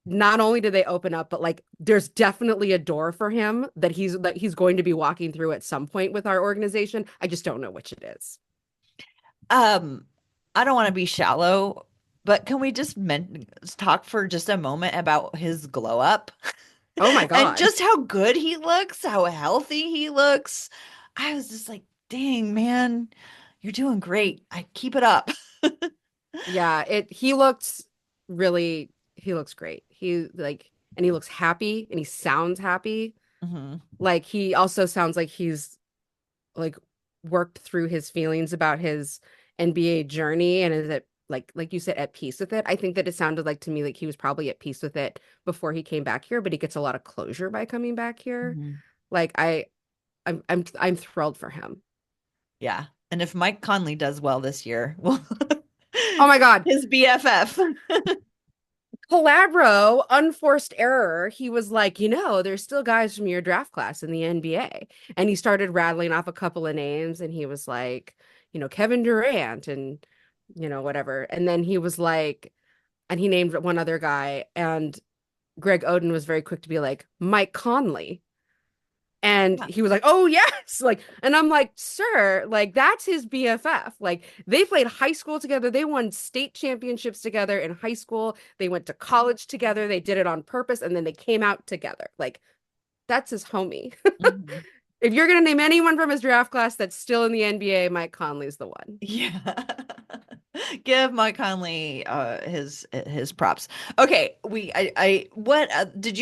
not only did they open up, but like there's definitely a door for him that he's going to be walking through at some point with our organization. I just don't know which it is. Um, I don't want to be shallow, but can we just talk for just a moment about his glow up Oh my and God. just how good he looks, how healthy he looks? I was just like, dang, man, you're doing great. I keep it up. Yeah, it he looks great. He like and he looks happy and he sounds happy. Hmm. Like he also sounds like he's like worked through his feelings about his NBA journey and is at like you said at peace with it. I think that it sounded like to me like he was probably at peace with it before he came back here, but he gets a lot of closure by coming back here. Hmm. Like I'm thrilled for him. Yeah. And if Mike Conley does well this year, well, Oh my God. his BFF. Calabro, unforced error, he was like, there's still guys from your draft class in the NBA. And he started rattling off a couple of names and he was like, Kevin Durant and, whatever. And then he was like, and he named one other guy. And Greg Oden was very quick to be like, Mike Conley. And Yeah. he was like, "Oh yes," like, and I'm like, "Sir, like that's his BFF. Like they played high school together. They won state championships together in high school. They went to college together. They did it on purpose, and then they came out together. Like that's his homie. Mhm. If you're gonna name anyone from his draft class that's still in the NBA, Mike Conley's the one. Yeah. Give Mike Conley his props. Okay, I what did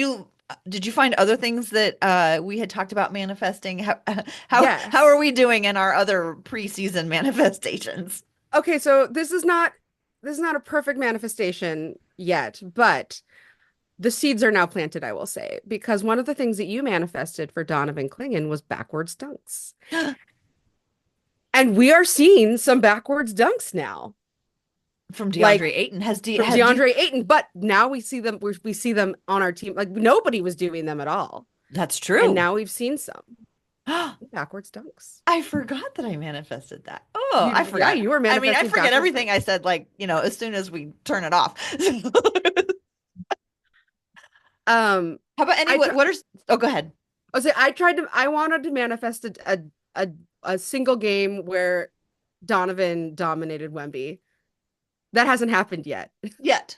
you find other things that we had talked about manifesting? How are Yes. we doing in our other preseason manifestations? Okay, so this is not a perfect manifestation yet, but the seeds are now planted, I will say, because one of the things that you manifested for Donovan Clingan was backwards dunks. And we are seeing some backwards dunks now. from Like DeAndre Ayton. from DeAndre Ayton, but now we see them on our team. Like nobody was doing them at all. That's And true. now we've seen some backwards dunks. I forgot that I manifested that. Oh, I Yeah, forgot. you were I mean, I manifesting forget backwards everything I dunks. said, like, as soon as we turn it off. Um, How about any, I try. what are, oh, go ahead. I wanted to manifest a a single game where Donovan dominated Wemby. That hasn't happened yet. Yet.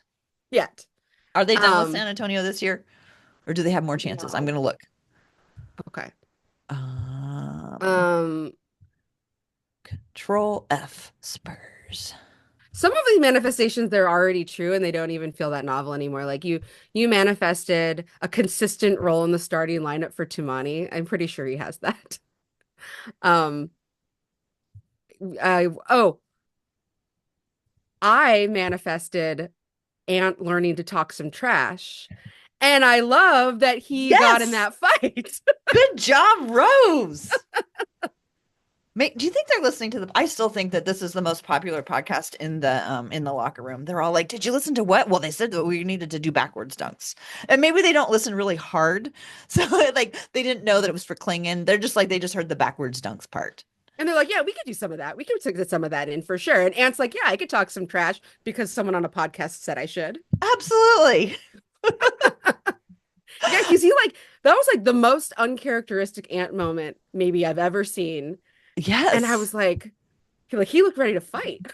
Yet. Are they done with Um, San Antonio this year? Or do they have more chances? I'm no. going to look. Okay. Um, Um, Control F Spurs. some of these manifestations they're already true and they don't even feel that novel anymore. Like you manifested a consistent role in the starting lineup for Tumani. I'm pretty sure he has that. Um, oh, I manifested Ant learning to talk some trash. And I love that he got in Yes. that fight. Good job, Rose. Do you think they're listening to the I still think that this is the most popular podcast in the locker room. They're all like, "Did you listen to what?" Well, they said that we needed to do backwards dunks. And maybe they don't listen really hard. So like they didn't know that it was for Clingan. They're just like they just heard the backwards dunks part. And they're like, yeah, we could do some of that. We could take some of that in for sure. And Ant's like, yeah, I could talk some trash because someone on a podcast said I should. Absolutely. Yeah, because he like that was like the most uncharacteristic Ant moment maybe I've ever seen. And I Yes. was like, he looked ready to fight.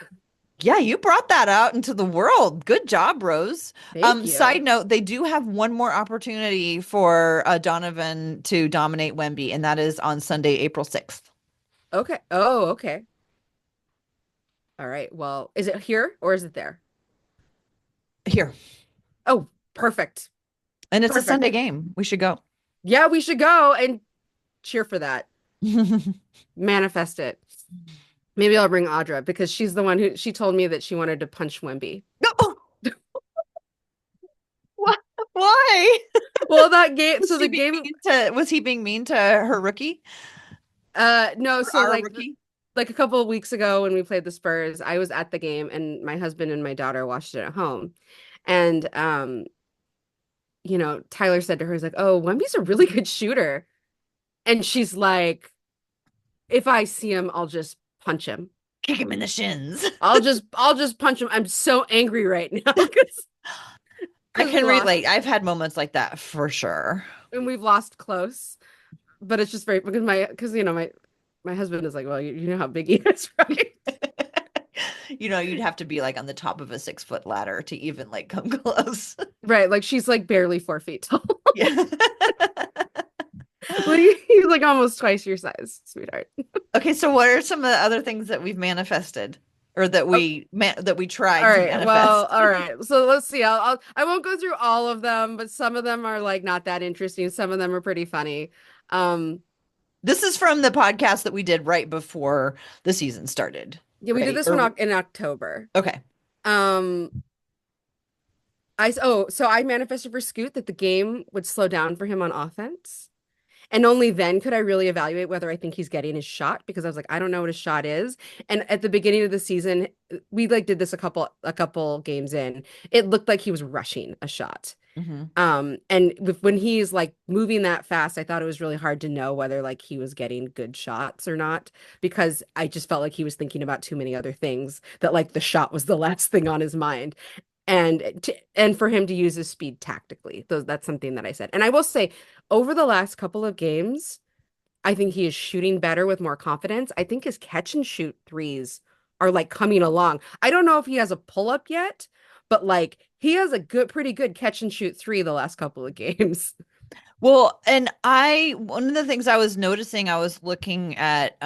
Yeah, you brought that out into the world. Good job, Rose. Thank Side you. note, they do have one more opportunity for Donovan to dominate Wemby, and that is on Sunday, April 6th. Okay. Oh, okay. All right. Well, is it here or is it there? Here. Oh, perfect. And it's a Perfect. Sunday game. We should go. Yeah, we should go and cheer for that. Manifest it. Maybe I'll bring Audra because she's the one who she told me that she wanted to punch Wemby. No. Why? Why? Well, that game, Was so he the being game, mean to was he being mean to her rookie? no, Or so our rookie? like a couple of weeks ago when we played the Spurs, I was at the game and my husband and my daughter watched it at home. And Tyler said to her, he's like, "Oh, Wemby's a really good shooter." And she's like, "If I see him, I'll just punch him. Kick him in the shins. I'll just punch him. I'm so angry right now because I we can relate. lost I've had moments like that for sure. and we've lost close. But it's just very because my husband is like, well, you know how big he is, right? You'd have to be like on the top of a 6 foot ladder to even like come close. Right, like she's like barely 4 feet tall. Yeah. Like he's like almost twice your size, sweetheart. Okay, so what are some of the other things that we've manifested or that Oh, we all tried to right. Well, manifest? all right. So let's see. I won't go through all of them, but some of them are like not that interesting. Some of them are pretty funny. Um, This is from the podcast that we did right before the season started, yeah, we did right? this one in October. Okay. Um, so I manifested for Scoot that the game would slow down for him on offense. And only then could I really evaluate whether I think he's getting his shot because I was like, I don't know what his shot is. And at the beginning of the season, we like did this a couple games in. It looked like he was rushing a shot. Hmm. And when he's like moving that fast, I thought it was really hard to know whether like he was getting good shots or not because I just felt like he was thinking about too many other things that like the shot was the last thing on his mind and for him to use his speed tactically. That's something that I said. And I will say, over the last couple of games, I think he is shooting better with more confidence. I think his catch and shoot threes are like coming along. I don't know if he has a pull up yet, but like he has a pretty good catch and shoot three the last couple of games. Well, and one of the things I was noticing, I was looking at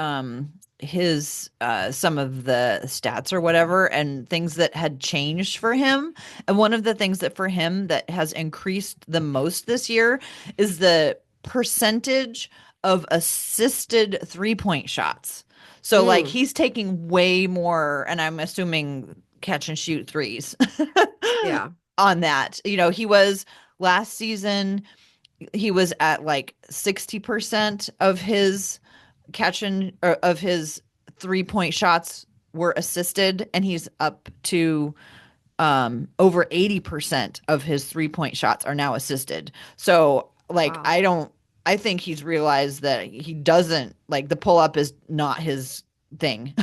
his some of the stats or whatever and things that had changed for him. And one of the things that for him that has increased the most this year is the percentage of assisted 3-point shots. So like Mm, he's taking way more, and I'm assuming catch and shoot threes yeah. on that. He was last season he was at like 60% of his catch and or of his 3-point shots were assisted, and he's up to over 80% of his 3-point shots are now assisted. So like Wow. I think he's realized that he doesn't like the pull up is not his thing.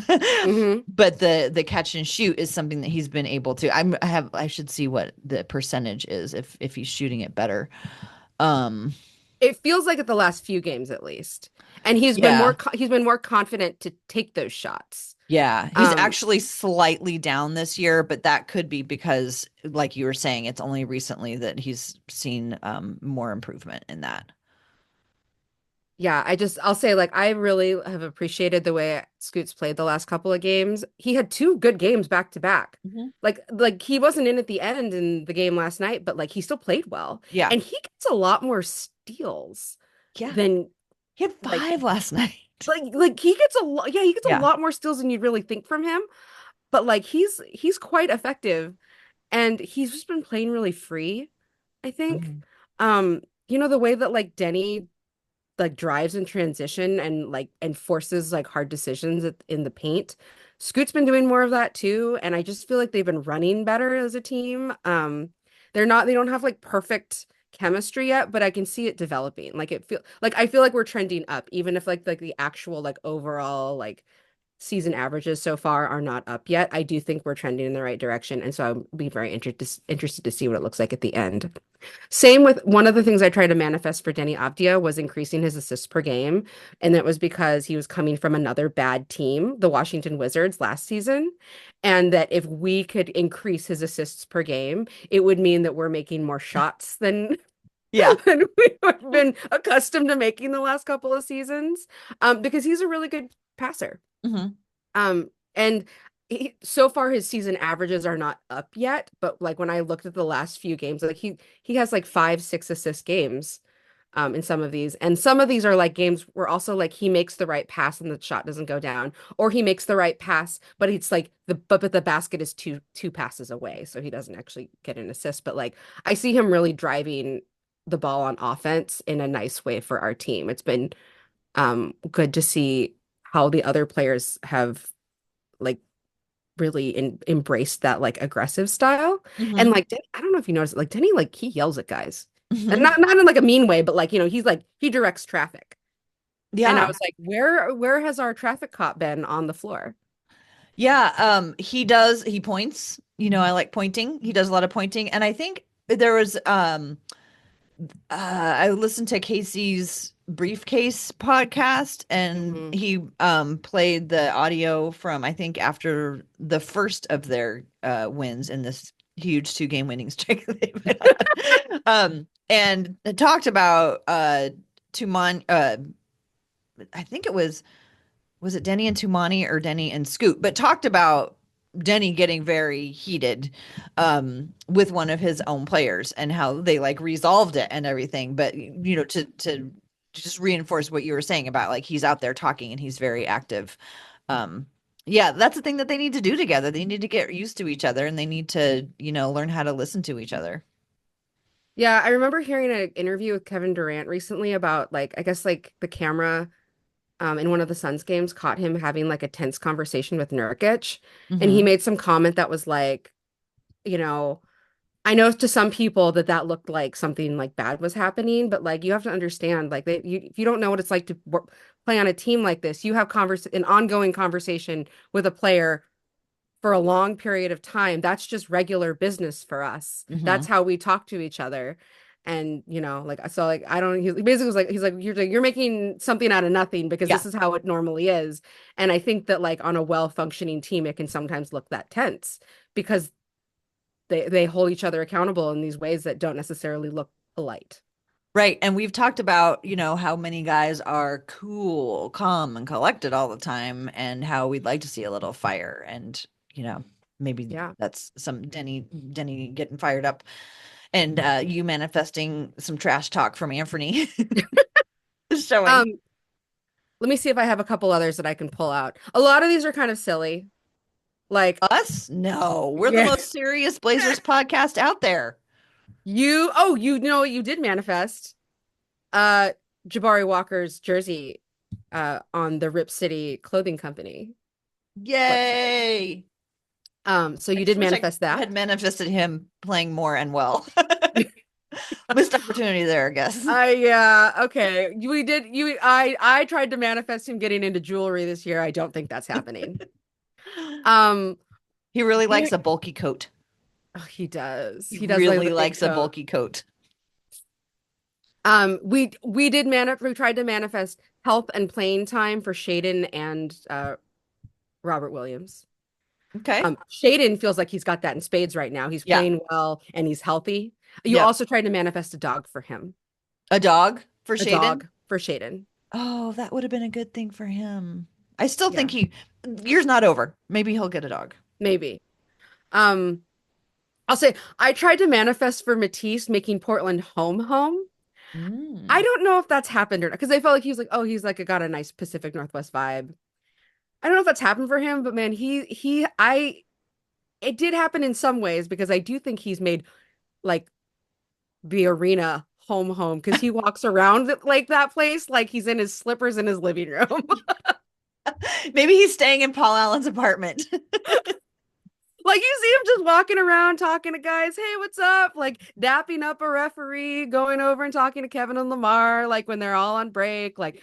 Hmm. But the catch and shoot is something that he's been able to. I should see what the percentage is if he's shooting it better. Um It feels like at the last few games at least. And yeah. he's been more confident to take those shots. Yeah, he's Um actually slightly down this year, but that could be because, like you were saying, it's only recently that he's seen more improvement in that. Yeah, I'll say like I really have appreciated the way Scoots played the last couple of games. He had two good games back to back. Mhm. Like he wasn't in at the end in the game last night, but like he still played well. Yeah, And he gets a lot more steals yeah, than he had like 5 last night. like he gets a lot, yeah, he gets a Yeah. lot more steals than you'd really think from him. But like he's quite effective and he's just been playing really free, I think. Mhm. The way that like Denny like drives in transition and like and forces like hard decisions in the paint. Scoot's been doing more of that too, and I just feel like they've been running better as a team. They don't have like perfect chemistry yet, but I can see it developing. I feel like we're trending up, even if like the actual like overall like season averages so far are not up yet. I do think we're trending in the right direction, and so I'll be very interested to see what it looks like at the end. Same with one of the things I tried to manifest for Denny Avdia was increasing his assists per game. And that was because he was coming from another bad team, the Washington Wizards last season. And that if we could increase his assists per game, it would mean that we're making more shots than, Yeah. than we have been accustomed to making the last couple of seasons. Because he's a really good passer. Hmm. And so far his season averages are not up yet, but like when I looked at the last few games, like he has like 5, 6 assist games in some of these. And some of these are like games where also like he makes the right pass and the shot doesn't go down, or he makes the right pass, but it's like but the basket is two passes away, so he doesn't actually get an assist. But like I see him really driving the ball on offense in a nice way for our team. It's been good to see how the other players have like really embraced that like aggressive style. And Hmm. like I don't know if you noticed, like Denny, like he yells at guys, and Hmm. not in like a mean way, but like he's like he directs traffic. And I Yeah. was like, where has our traffic cop been on the floor? Yeah, he points. I like pointing. He does a lot of pointing. And I think there was I listened to Casey's Briefcase podcast, and Hmm. he played the audio from, I think, after the first of their wins in this huge 2-game winning streak they've been on. And it talked about Tuman I think it was it Denny and Tumani or Denny and Scoot, but talked about Denny getting very heated with one of his own players and how they like resolved it and everything. But to just reinforce what you were saying about like he's out there talking and he's very active. Um, yeah, that's the thing that they need to do together. They need to get used to each other and they need to, learn how to listen to each other. Yeah, I remember hearing an interview with Kevin Durant recently about like I guess like the camera in one of the Suns games caught him having like a tense conversation with Nurkic, and he Hmm. made some comment that was like, you know, I know to some people that looked like something like bad was happening, but like you have to understand, like if you don't know what it's like to play on a team like this, you have an ongoing conversation with a player for a long period of time. That's just regular business for us. Hmm. That's how we talk to each other. And like so like I don't he basically was like he's like you're making something out of nothing because Yeah. this is how it normally is. And I think that like on a well-functioning team it can sometimes look that tense because they hold each other accountable in these ways that don't necessarily look polite. Right. And we've talked about, how many guys are cool, calm, and collected all the time, and how we'd like to see a little fire. And, maybe Yeah. that's some Denny getting fired up and you manifesting some trash talk from Anfernee is showing. Um, Let me see if I have a couple others that I can pull out. A lot of these are kind of silly. Like, Us? No, we're the yeah, most serious Blazers podcast out there. you know what you did manifest? Uh, Jabari Walker's jersey on the Rip City Clothing Company. Let's say. Yay. So I you just did wish I manifest that. had manifested him playing more and well. Missed opportunity there, I guess. Yeah, okay. We did you I tried to manifest him getting into jewelry this year. I don't think that's happening. Um He really we likes a bulky coat. oh, he does. He He does like really the big likes a coat. bulky coat. We tried to manifest health and playing time for Shaedon and Robert Williams. Okay. Shaedon feels like he's got that in spades right now. He's Yeah. playing well and he's healthy. You Yep. also tried to manifest a dog for him. A dog for A Shaedon. dog for Shaedon. Oh, that would have been a good thing for him. I still think Yeah, year's not over. Maybe he'll get a dog. maybe. Um, I'll say I tried to manifest for Matisse making Portland home. I Mm. don't know if that's happened or not because I felt like he was like, oh, he's like got a nice Pacific Northwest vibe. I don't know if that's happened for him, but man, it did happen in some ways because I do think he's made like the arena home because he walks around like that place like he's in his slippers in his living room. Maybe he's staying in Paul Allen's apartment. Like you see him just walking around talking to guys, hey, what's up? Like dapping up a referee, going over and talking to Kevin and Lamar, like when they're all on break. Like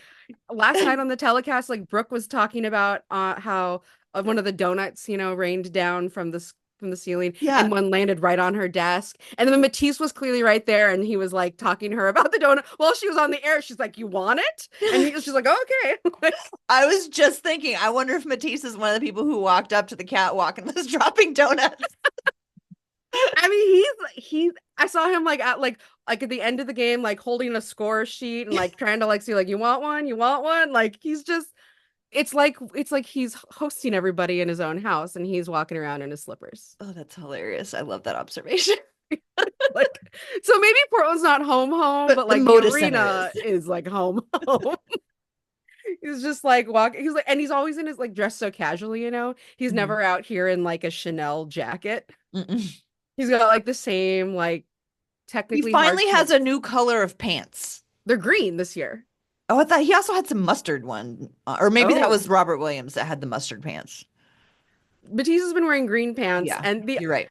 last night on the telecast, like Brooke was talking about how one of the donuts, rained down from the ceiling Yeah. and one landed right on her desk. And then Matisse was clearly right there and he was like talking to her about the donut while she was on the air. She's like, you want it? And she's like, oh, okay. I was just thinking, I wonder if Matisse is one of the people who walked up to the catwalk and was dropping donuts. I mean, he's I saw him like at the end of the game, like holding a score sheet and like trying to like see like you want one, you want one. Like he's just it's like he's hosting everybody in his own house and he's walking around in his slippers. Oh, that's hilarious. I love that observation. Like so maybe Portland's not home, But but the like the Moda Center is. arena is like home. He's just like walking. He's like, and he's always in his like dressed so casually, He's Mhm. never out here in like a Chanel jacket. Mm-mm. He's got like the same like He technically hard finally has pants. a new color of pants. They're green this year. Oh, I thought he also had some mustard one. Or maybe that Oh, was Robert Williams that had the mustard pants. Batiste has been wearing green pants, Yeah, and the you're right.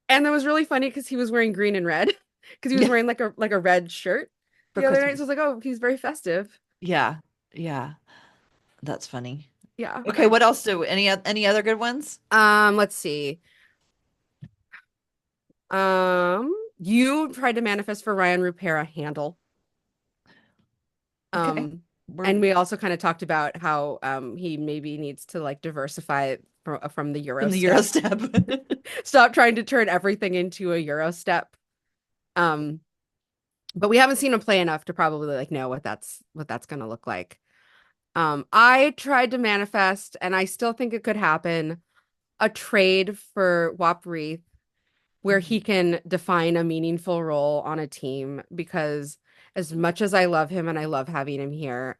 and that was really funny because he was wearing green and red because he was Yeah, wearing like a red shirt for the other night. Christmas. So I was like, oh, he's very festive. Yeah, yeah, that's funny. Yeah. Okay, what else do any other good ones? Let's see. You tried to manifest for Ryan Rupera handle. Okay, Um, we're and we also kind of talked about how he maybe needs to like diversify from the Euro from the step. Eurostep. Stop trying to turn everything into a Euro step. Um, but we haven't seen him play enough to probably like know what that's gonna look like. I tried to manifest, and I still think it could happen, a trade for W.H.A.T where he can define a meaningful role on a team because as much as I love him and I love having him here,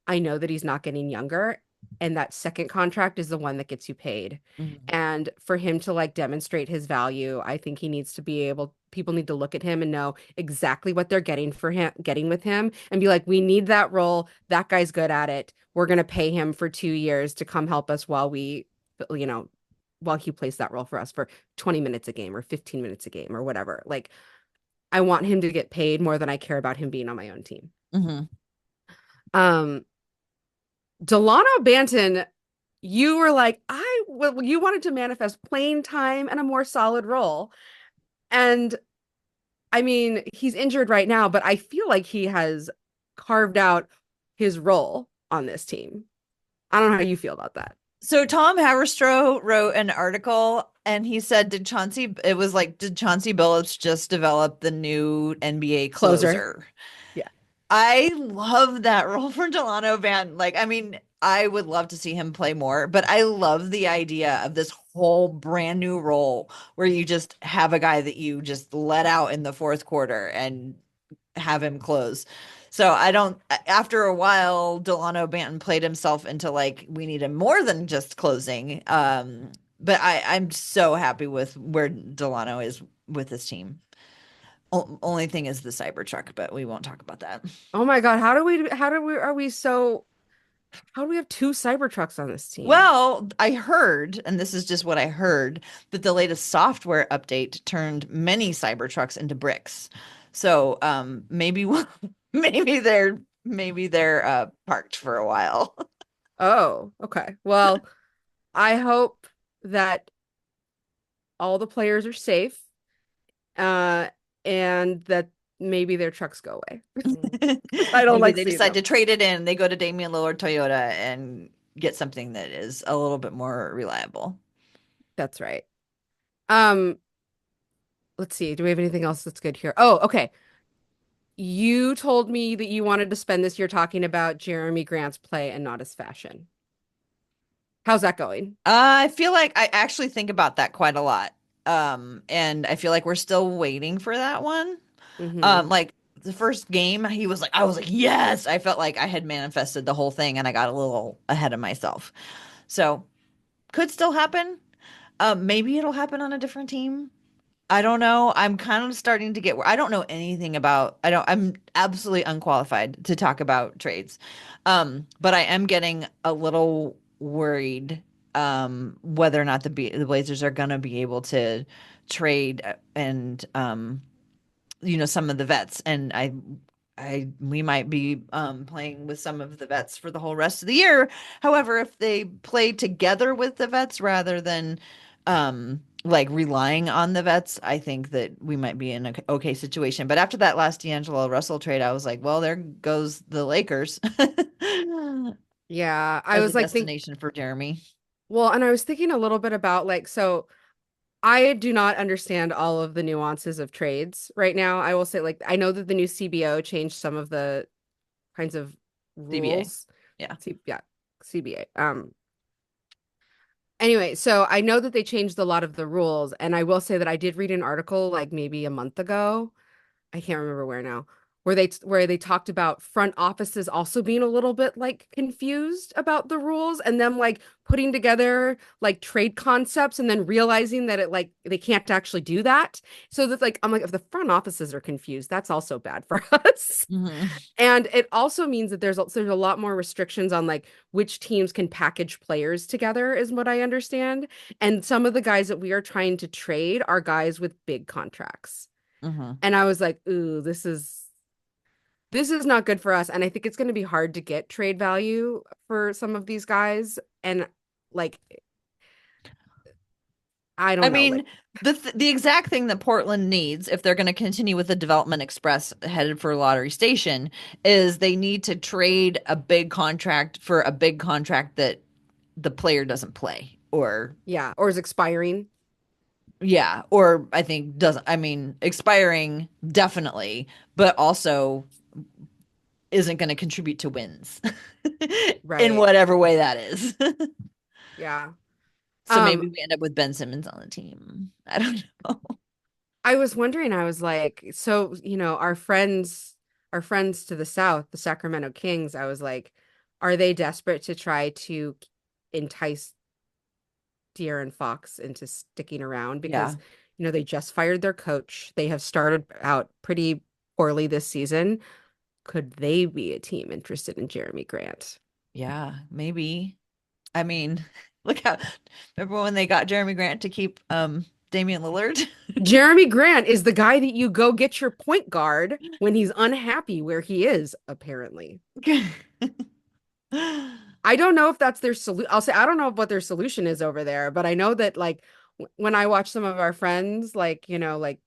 I know that he's not getting younger and that second contract is the one that gets you paid. Mhm. And for him to like demonstrate his value, I think he needs to be able people need to look at him and know exactly what they're getting with him and be like, we need that role. That guy's good at it. We're going to pay him for 2 years to come help us you know, while he plays that role for us for 20 minutes a game or 15 minutes a game or whatever. Like, I want him to get paid more than I care about him being on my own team. Mhm. Um, Delano Banton, you were like, you wanted to manifest playing time and a more solid role. And I mean, he's injured right now, but I feel like he has carved out his role on this team. I don't know how you feel about that. So Tom Haberstroh wrote an article and he said, it was like, did Chauncey Billups just develop the new NBA Closer. closer? Yeah. I love that role for Delano Van. Like, I mean, I would love to see him play more, but I love the idea of this whole brand new role where you just have a guy that you just let out in the fourth quarter and have him close. So I don't, after a while, Delano Banton played himself into like, we need him more than just closing. But I'm so happy with where Delano is with his team. Only thing is the Cybertruck, but we won't talk about that. Oh my God, how are we so How do we have two Cybertrucks on this team? Well, I heard, and this is just what I heard, that the latest software update turned many Cybertrucks into bricks. So, maybe maybe they're parked for a while. Oh, okay. Well, I hope that all the players are safe, uh, and that maybe their trucks go away. 'Cause I don't Maybe like they seeing decide them. to trade it in. They go to Damian Lillard Toyota and get something that is a little bit more reliable. That's right. Um, let's see. Do we have anything else that's good here? Oh, okay. You told me that you wanted to spend this year talking about Jeremy Grant's play and not his fashion. How's that going? I feel like I actually think about that quite a lot. And I feel like we're still waiting for that one. Mm-hmm. Like the first game, he was like, I was like, yes. I felt like I had manifested the whole thing and I got a little ahead of myself. So could still happen. Maybe it'll happen on a different team. I don't know. I'm kind of starting to get where I don't know anything about, I'm absolutely unqualified to talk about trades. But I am getting a little worried whether or not the Blazers are going to be able to trade and some of the vets, and we might be playing with some of the vets for the whole rest of the year. However, if they play together with the vets rather than like relying on the vets, I think that we might be in a okay situation. But after that last D'Angelo Russell trade, I was like, well, there goes the Lakers Yeah, I as a was like think destination for Jeremy. well, and I was thinking a little bit about like so I do not understand all of the nuances of trades right now. I will say like I know that the new CBO changed some of the kinds of CBA. rules. Yeah. Yeah, CBA. Anyway, so I know that they changed a lot of the rules, and I will say that I did read an article like maybe a month ago. I can't remember where now, where they talked about front offices also being a little bit like confused about the rules and them like putting together like trade concepts and then realizing that it like they can't actually do that. So that like I'm like if the front offices are confused, that's also bad for us. Hmm. And it also means that there's a lot more restrictions on like which teams can package players together, is what I understand. And some of the guys that we are trying to trade are guys with big contracts. Hmm. And I was like, ooh, this is not good for us. And I think it's going to be hard to get trade value for some of these guys. And like, I I don't know, mean, like, the exact thing that Portland needs if they're going to continue with the development express headed for Lottery Station is they need to trade a big contract for a big contract that the player doesn't play or yeah, or is expiring. yeah, or I think doesn't I mean, expiring definitely, but also isn't going to contribute to wins in Right. whatever way that is. Yeah. So Um, maybe we end up with Ben Simmons on the team. I don't know. I was wondering, I was like, so, our friends to the south, the Sacramento Kings, I was like, are they desperate to try to entice De'Aaron Fox into sticking around? Yeah. Because, they just fired their coach. They have started out pretty poorly this season. Could they be a team interested in Jeremy Grant? Yeah, maybe. I mean, look how remember when they got Jeremy Grant to keep Damian Lillard? Jeremy Grant is the guy that you go get your point guard when he's unhappy where he is, apparently. I don't know if that's their solution. I'll say I don't know what their solution is over there, but I know that like when I watch some of our friends, like, like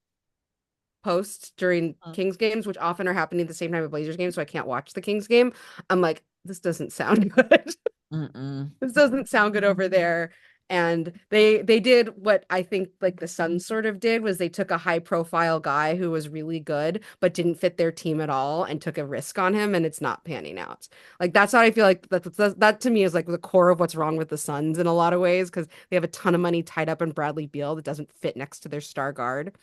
post during Kings games, which often are happening at the same time as Blazers games, so I can't watch the Kings game. I'm like, this doesn't sound good. Mm-mm. This doesn't sound good over there. And they did what I think like the Suns sort of did was they took a high profile guy who was really good but didn't fit their team at all and took a risk on him and it's not panning out. Like that's how I feel like that to me is like the core of what's wrong with the Suns in a lot of ways because they have a ton of money tied up in Bradley Beal that doesn't fit next to their star guard.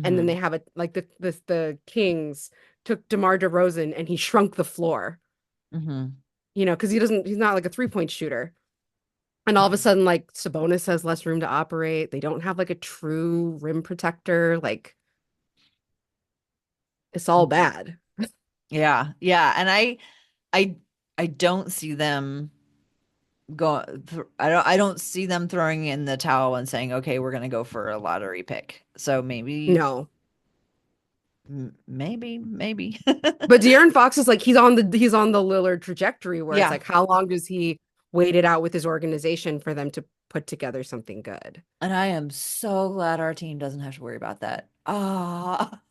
And then they Hmm. have it like the Kings took DeMar DeRozan and he shrunk the floor, Hmm. because he's not like a 3-point shooter. And all of a sudden, like Sabonis has less room to operate. They don't have like a true rim protector. Like it's all bad. Yeah, yeah, and I I don't see them go I don't see them throwing in the towel and saying, "Okay, we're going to go for a lottery pick." So maybe No. maybe. But De'Aaron Fox is like he's on the Lillard trajectory where it's Yeah. like how long does he wait it out with his organization for them to put together something good? And I am so glad our team doesn't have to worry about that. Ah.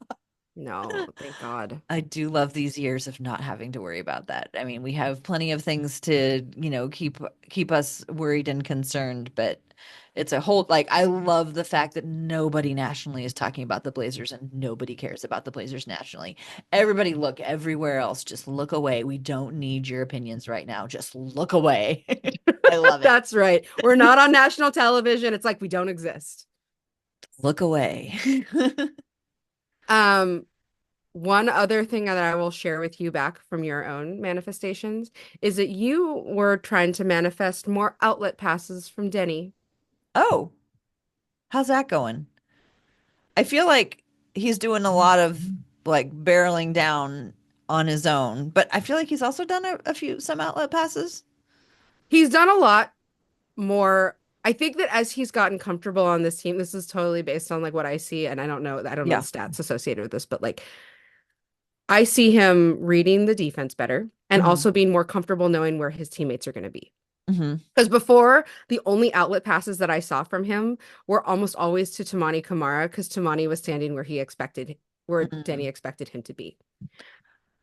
No, thank God. I do love these years of not having to worry about that. I mean, we have plenty of things to, keep us worried and concerned, but it's a whole like I love the fact that nobody nationally is talking about the Blazers and nobody cares about the Blazers nationally. Everybody look everywhere else, just look away. We don't need your opinions right now. Just look away. I love it. That's right. We're not on national television. It's like we don't exist. Look away. Um, One other thing that I will share with you back from your own manifestations is that you were trying to manifest more outlet passes from Denny. Oh, how's that going? I feel like he's doing a lot of like barreling down on his own, but I feel like he's also done some outlet passes. He's done a lot more. I think that as he's gotten comfortable on this team, this is totally based on like what I see, and I don't know the Yeah. stats associated with this, but like I see him reading the defense better and Hmm. also being more comfortable knowing where his teammates are going to be. Hmm. Because before, the only outlet passes that I saw from him were almost always to Tamani Kamara because Tamani was standing where Denny Hmm. expected him to be.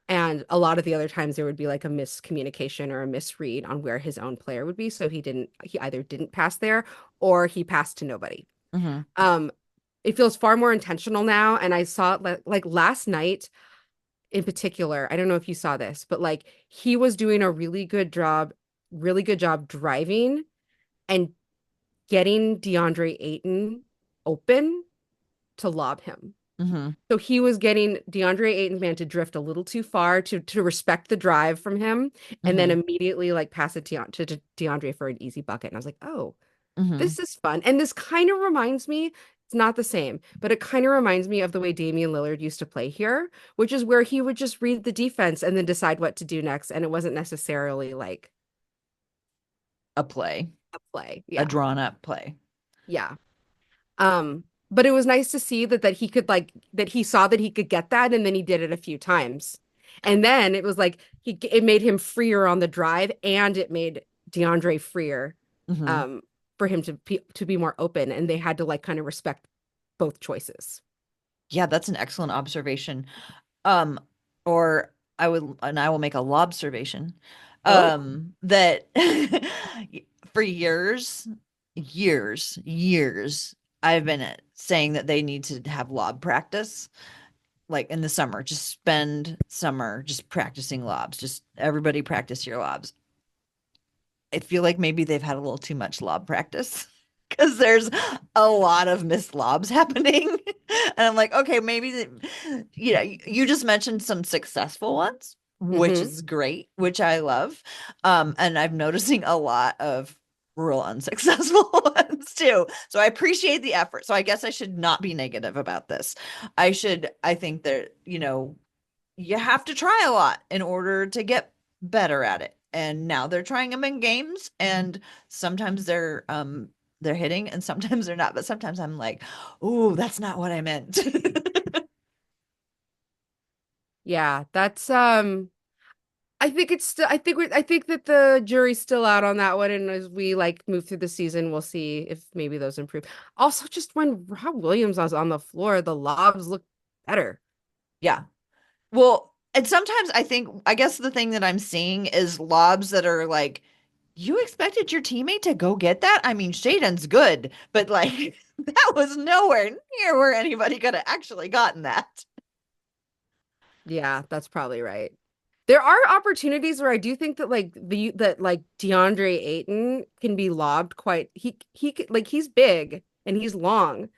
And a lot of the other times there would be like a miscommunication or a misread on where his own player would be. So he either didn't pass there or he passed to nobody. Hmm. Um, it feels far more intentional now. And I saw it like last night in particular. I don't know if you saw this, but like he was doing a really good job driving and getting Deandre Ayton open to lob him. Hmm. So he was getting DeAndre Ayton man to drift a little too far to respect the drive from him, and then Hmm. immediately like pass it to DeAndre for an easy bucket. And I was like, oh, Hmm. this is fun. And this kind of reminds me, it's not the same, but it kind of reminds me of the way Damian Lillard used to play here, which is where he would just read the defense and then decide what to do next. And it wasn't necessarily like A play, a play. a Yeah. drawn up play. Yeah. But it was nice to see that he could like that he saw that he could get that and then he did it a few times. And then it was like it made him freer on the drive and it made DeAndre freer Hmm. um for him to be more open and they had to like kind of respect both choices. Yeah, that's an excellent observation. Um, or I will make a lobservation. Oh. That for years, I've been saying that they need to have lob practice, like in the summer. Just spend summer just practicing lobs. Just everybody practice your lobs. I feel like maybe they've had a little too much lob practice because there's a lot of missed lobs happening. And I'm like, okay, maybe, you just mentioned some successful ones, which Mm-hmm. is great, which I love. And I'm noticing a lot of real unsuccessful ones too. So I appreciate the effort. So I guess I should not be negative about this. I think that, you have to try a lot in order to get better at it. And now they're trying them in games, and sometimes they're hitting and sometimes they're not. But sometimes I'm like, "Oh, that's not what I meant." Yeah, that's I think it's still I think that the jury's still out on that one and as we like move through the season we'll see if maybe those improve. Also just when Rob Williams was on the floor, the lobs look better. Yeah. Well, and sometimes I guess the thing that I'm seeing is lobs that are like, you expected your teammate to go get that? I mean, Shaedon's good, but like that was nowhere near where anybody could have actually gotten that. Yeah, that's probably right. There are opportunities where I do think that like DeAndre Ayton can be lobbed quite like he's big and he's long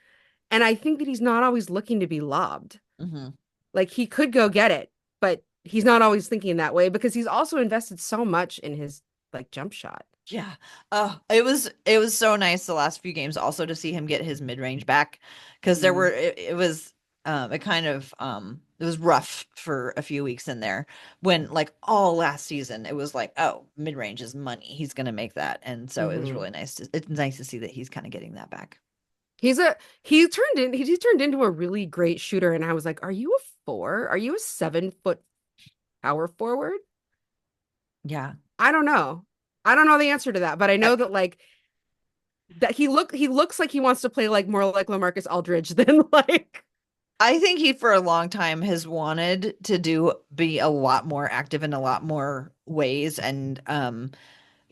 and I think that he's not always looking to be lobbed. Hmm. Like he could go get it, but he's not always thinking that way because he's also invested so much in his like jump shot. Yeah. Oh, it was so nice the last few games also to see him get his mid-range back because there were Mm. it was it kind of It was rough for a few weeks in there when like all last season it was like, oh, mid-range is money. He's gonna make that. And so it was Hmm. really it's nice to see that he's kind of getting that back. He turned into a really great shooter, and I was like, are you a four? Are you a 7 foot power forward? Yeah. I don't know. I don't know the answer to that, but I I, know that like that he looks like he wants to play like more like LaMarcus Aldridge than like I think he for a long time has wanted to be a lot more active in a lot more ways and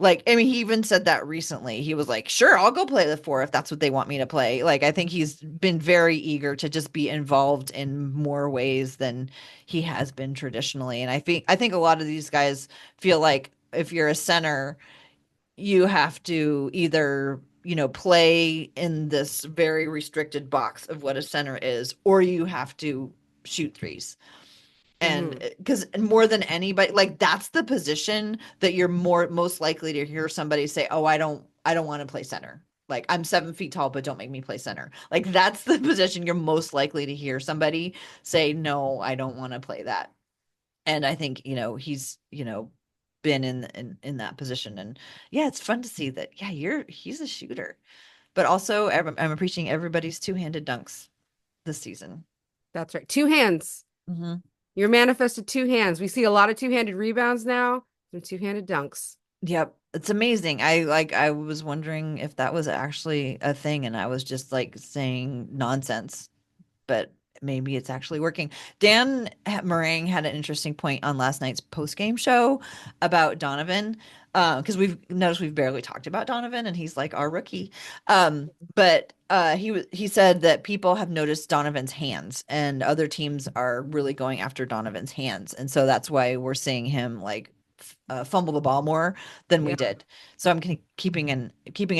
like, I mean, he even said that recently. He was like, sure, I'll go play the four if that's what they want me to play. Like, I think he's been very eager to just be involved in more ways than he has been traditionally. And I think a lot of these guys feel like if you're a center, you have to either, play in this very restricted box of what a center is, or you have to shoot threes. And hmm because more than anybody, like that's the position that you're most likely to hear somebody say, oh, I don't want to play center. Like I'm 7 feet tall, but don't make me play center. Like that's the position you're most likely to hear somebody say, no, I don't want to play that. And I think, he's, been in that position. And yeah, it's fun to see that, yeah, he's a shooter. But also I'm appreciating everybody's two-handed dunks this season. That's right. Two hands. Hmm. You're manifested two hands. We see a lot of two-handed rebounds now and two-handed dunks. Yep, it's amazing. I was wondering if that was actually a thing and I was just like saying nonsense, but maybe it's actually working. Dan Meringue had an interesting point on last night's post-game show about Donovan. Because we've noticed we've barely talked about Donovan and he's like our rookie. But he said that people have noticed Donovan's hands and other teams are really going after Donovan's hands. And so that's why we're seeing him like fumble the ball more than we Yeah. did. So I'm keeping an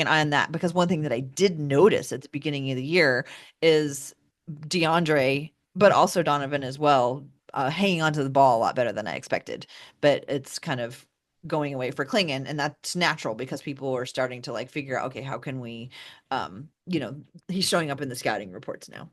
eye on that because one thing that I did notice at the beginning of the year is DeAndre, but also Donovan as well, hanging onto the ball a lot better than I expected. But it's kind of going away for Clingan, and that's natural because people are starting to like figure out, okay, how can we, he's showing up in the scouting reports now.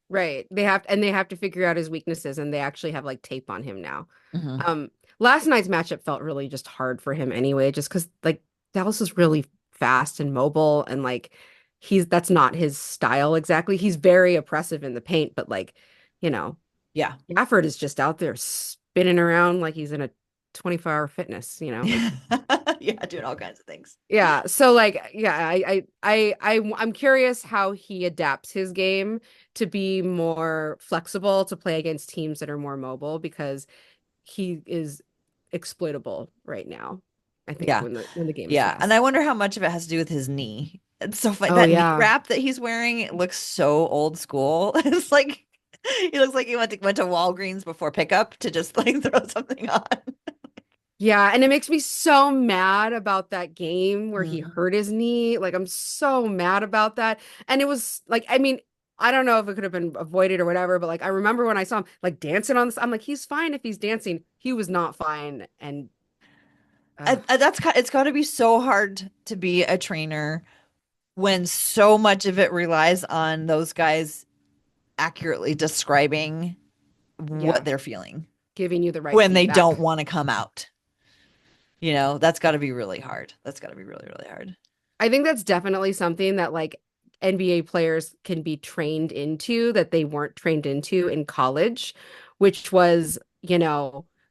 Right. They have to figure out his weaknesses, and they actually have like tape on him now. Hmm. Um, Last night's matchup felt really just hard for him anyway, just because like Dallas is really fast and mobile, and like that's not his style exactly. He's very oppressive in the paint, but like, you know, Yeah. Gafford is just out there spinning around like he's in a 24-hour fitness, like Yeah, doing all kinds of things. yeah. So like yeah, I'm curious how he adapts his game to be more flexible to play against teams that are more mobile because he is exploitable right now. I think Yeah. when the game is Yeah. And fast. I wonder how much of it has to do with his knee. It's so funny. Oh That knee yeah. wrap that he's wearing, it looks so old school. It's like he looks like he went to Walgreens before pickup to just like throw something on. Yeah, and it makes me so mad about that game where he Mhm. hurt his knee. Like I'm so mad about that. And it was like, I mean, I don't know if it could have been avoided or whatever, but like I remember when I saw him like dancing on this, I'm like, he's fine if he's dancing. He was not fine. And It's got to be so hard to be a trainer when so much of it relies on those guys accurately describing what yeah, they're feeling giving you the right when they feedback. don't want to come out. That's got to be really hard. That's got to be really, really hard. I think that's definitely something that like NBA players can be trained into that they weren't trained into in college, which was,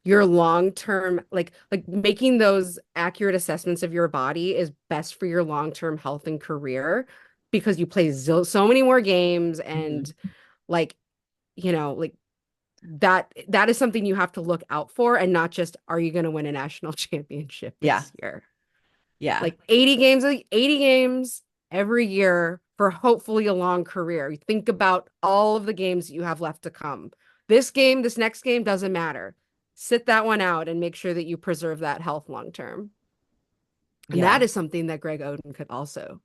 your long-term like making those accurate assessments of your body is best for your long-term health and career because you play so many more games and Mhm. like, like that is something you have to look out for and not just are you going to win a national championship Yeah. this year? Yeah. Like 80 games every year for hopefully a long career. You think about all of the games that you have left to come. This next game doesn't matter. Sit that one out and make sure that you preserve that health long term. And that Yeah, is something that Greg Oden could also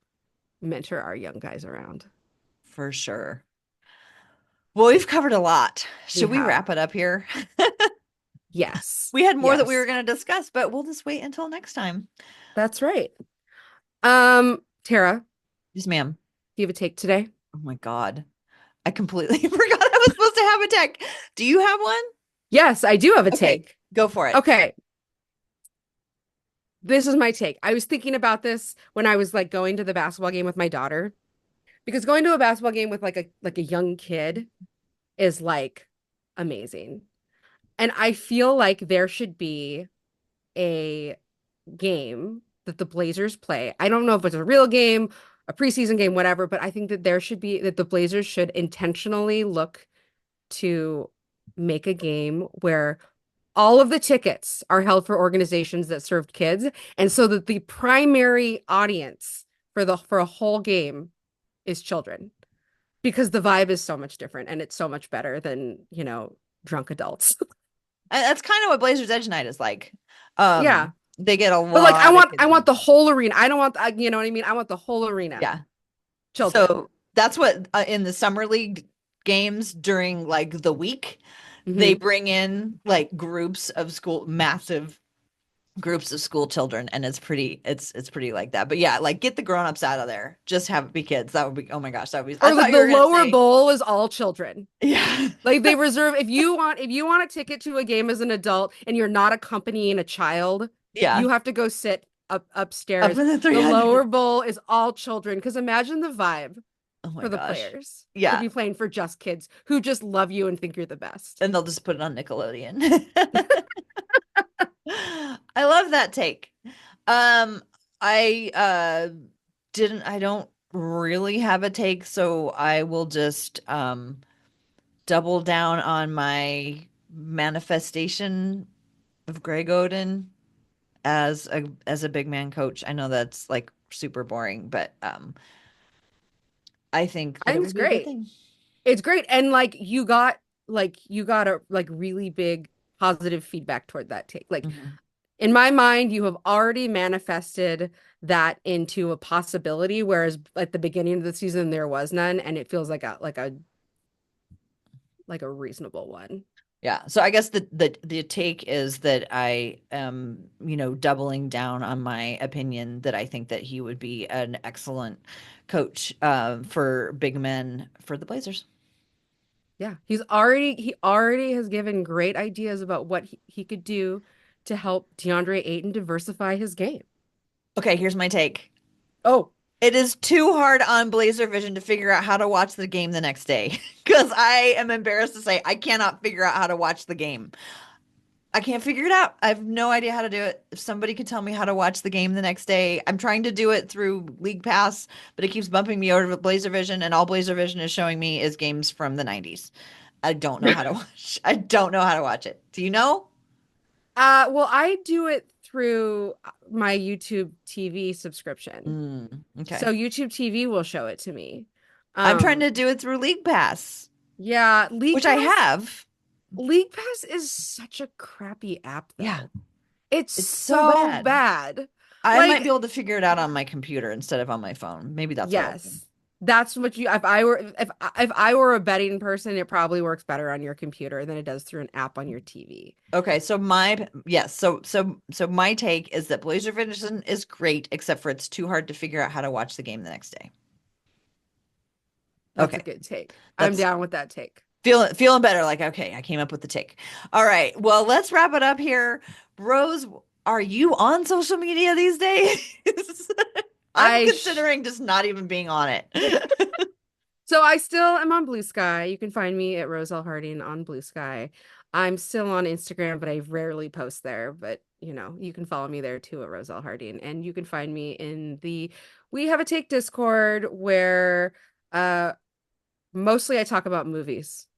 mentor our young guys around. for sure. Well, we've covered a lot. We Should we have. wrap it up here? Yes. We had more that we were Yes. going to discuss, but we'll just wait until next time. That's right. Tara, Yes, ma'am. do you have a take today? Oh my God. I completely forgot was supposed to have a take. Do you have one? Yes, I do have a Okay, take. go for it. Okay, this is my take. I was thinking about this when I was like going to the basketball game with my daughter because going to a basketball game with like a young kid is like amazing. And I feel like there should be a game that the Blazers play. I don't know if it's a real game, a preseason game, whatever, but I think that there should be that the Blazers should intentionally look to make a game where all of the tickets are held for organizations that served kids, and so that the primary audience for a whole game is children because the vibe is so much different and it's so much better than, drunk adults. That's kind of what Blazers Edge Night is like. Um, Yeah. they get a But like I lot of want kids I in want there. the whole arena. I don't want you know what I mean? I want the whole arena. Yeah. Children. So that's what in the summer league games during like the week, they Hmm. bring in like groups of school, massive groups of school children, and it's pretty like that. But yeah, like get the grown-ups out of there. Just have it be kids. That would be, oh my gosh, that would be, I Or thought like you the were gonna lower say, bowl is all children. yeah. Like they reserve if you want a ticket to a game as an adult and you're not accompanying a child, Yeah. you have to go sit Up upstairs. in the The 300. lower bowl is all children because imagine the vibe Oh my for the gosh. players to Yeah. be playing for just kids who just love you and think you're the best. And they'll just put it on Nickelodeon. I love that take. Um, I don't really have a take, so I will just double down on my manifestation of Greg Oden as a big man coach. I know that's like super boring, but I think I that it think would it's be a good great. thing. It's great. And you got a like really big positive feedback toward that take. Like Mhm. in my mind, you have already manifested that into a possibility, whereas at the beginning of the season there was none, and it feels like a reasonable one. Yeah. So I guess the take is that I am, doubling down on my opinion that I think that he would be an excellent coach for big men for the Blazers. Yeah. He already has given great ideas about what he could do to help DeAndre Ayton diversify his game. Okay, here's my take. Oh, It is too hard on Blazer Vision to figure out how to watch the game the next day because I am embarrassed to say I cannot figure out how to watch the game. I can't figure it out. I have no idea how to do it. If somebody could tell me how to watch the game the next day, I'm trying to do it through League Pass, but it keeps bumping me over to Blazer Vision, and all Blazer Vision is showing me is games from the 90s. I don't know how to watch. I don't know how to watch it. Do you know? well, I do it through my YouTube TV subscription. Okay. So YouTube TV will show it to me. I'm trying Um, to do it through League Pass, yeah, which I have. League Pass is such a crappy app Yeah, though. It's it's so so bad. bad. I might be Like, able to figure it out on my computer instead of on my phone. Maybe that's what I'll do. yes. That's what you if I were a betting person, it probably works better on your computer than it does through an app on your TV. Okay, so yes, so my take is that Blazer Vision is great, except for it's too hard to figure out how to watch the game the next day. That's a Okay, good take. I'm that's down with that take. feeling better. Like, okay, I came up with the take. All right, well, let's wrap it up here. Rose, are you on social media these days? I'm I sh considering just not even being on it. So I still am on Blue Sky. You can find me at Roselle Harding on Blue Sky. I'm still on Instagram, but I rarely post there. But you can follow me there too at Roselle Harding. And you can find me in the We Have a Take Discord where uh mostly I talk about movies.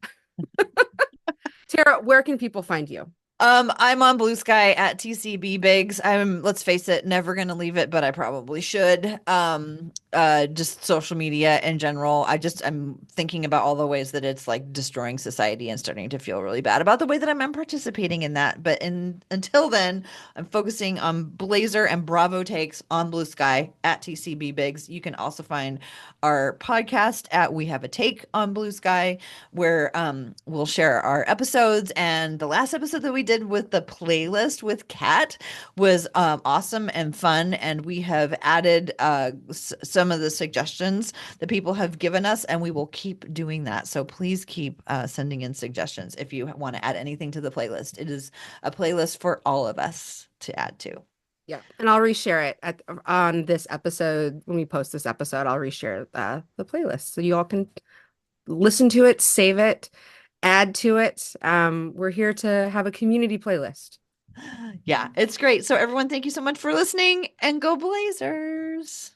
Tara, where can people find you? I'm on Blue Sky at TCB Bigs. Let's face it, never gonna leave it, but I probably should. Just social media in general. I'm thinking about all the ways that it's like destroying society and starting to feel really bad about the way that I'm participating in that. But until then, I'm focusing on Blazer and Bravo takes on Blue Sky at TCB Bigs. You can also find our podcast at We Have a Take on Blue Sky, where we'll share our episodes. And the last episode that we did with the playlist with Kat was awesome and fun. And we have added some some of the suggestions that people have given us, and we will keep doing that. So please keep sending in suggestions if you want to add anything to the playlist. It is a playlist for all of us to add to. Yeah, and I'll reshare it on this episode. When we post this episode, I'll reshare the playlist so you all can listen to it, save it, add to it. We're here to have a community playlist. Yeah, it's great. So everyone, thank you so much for listening, and go Blazers.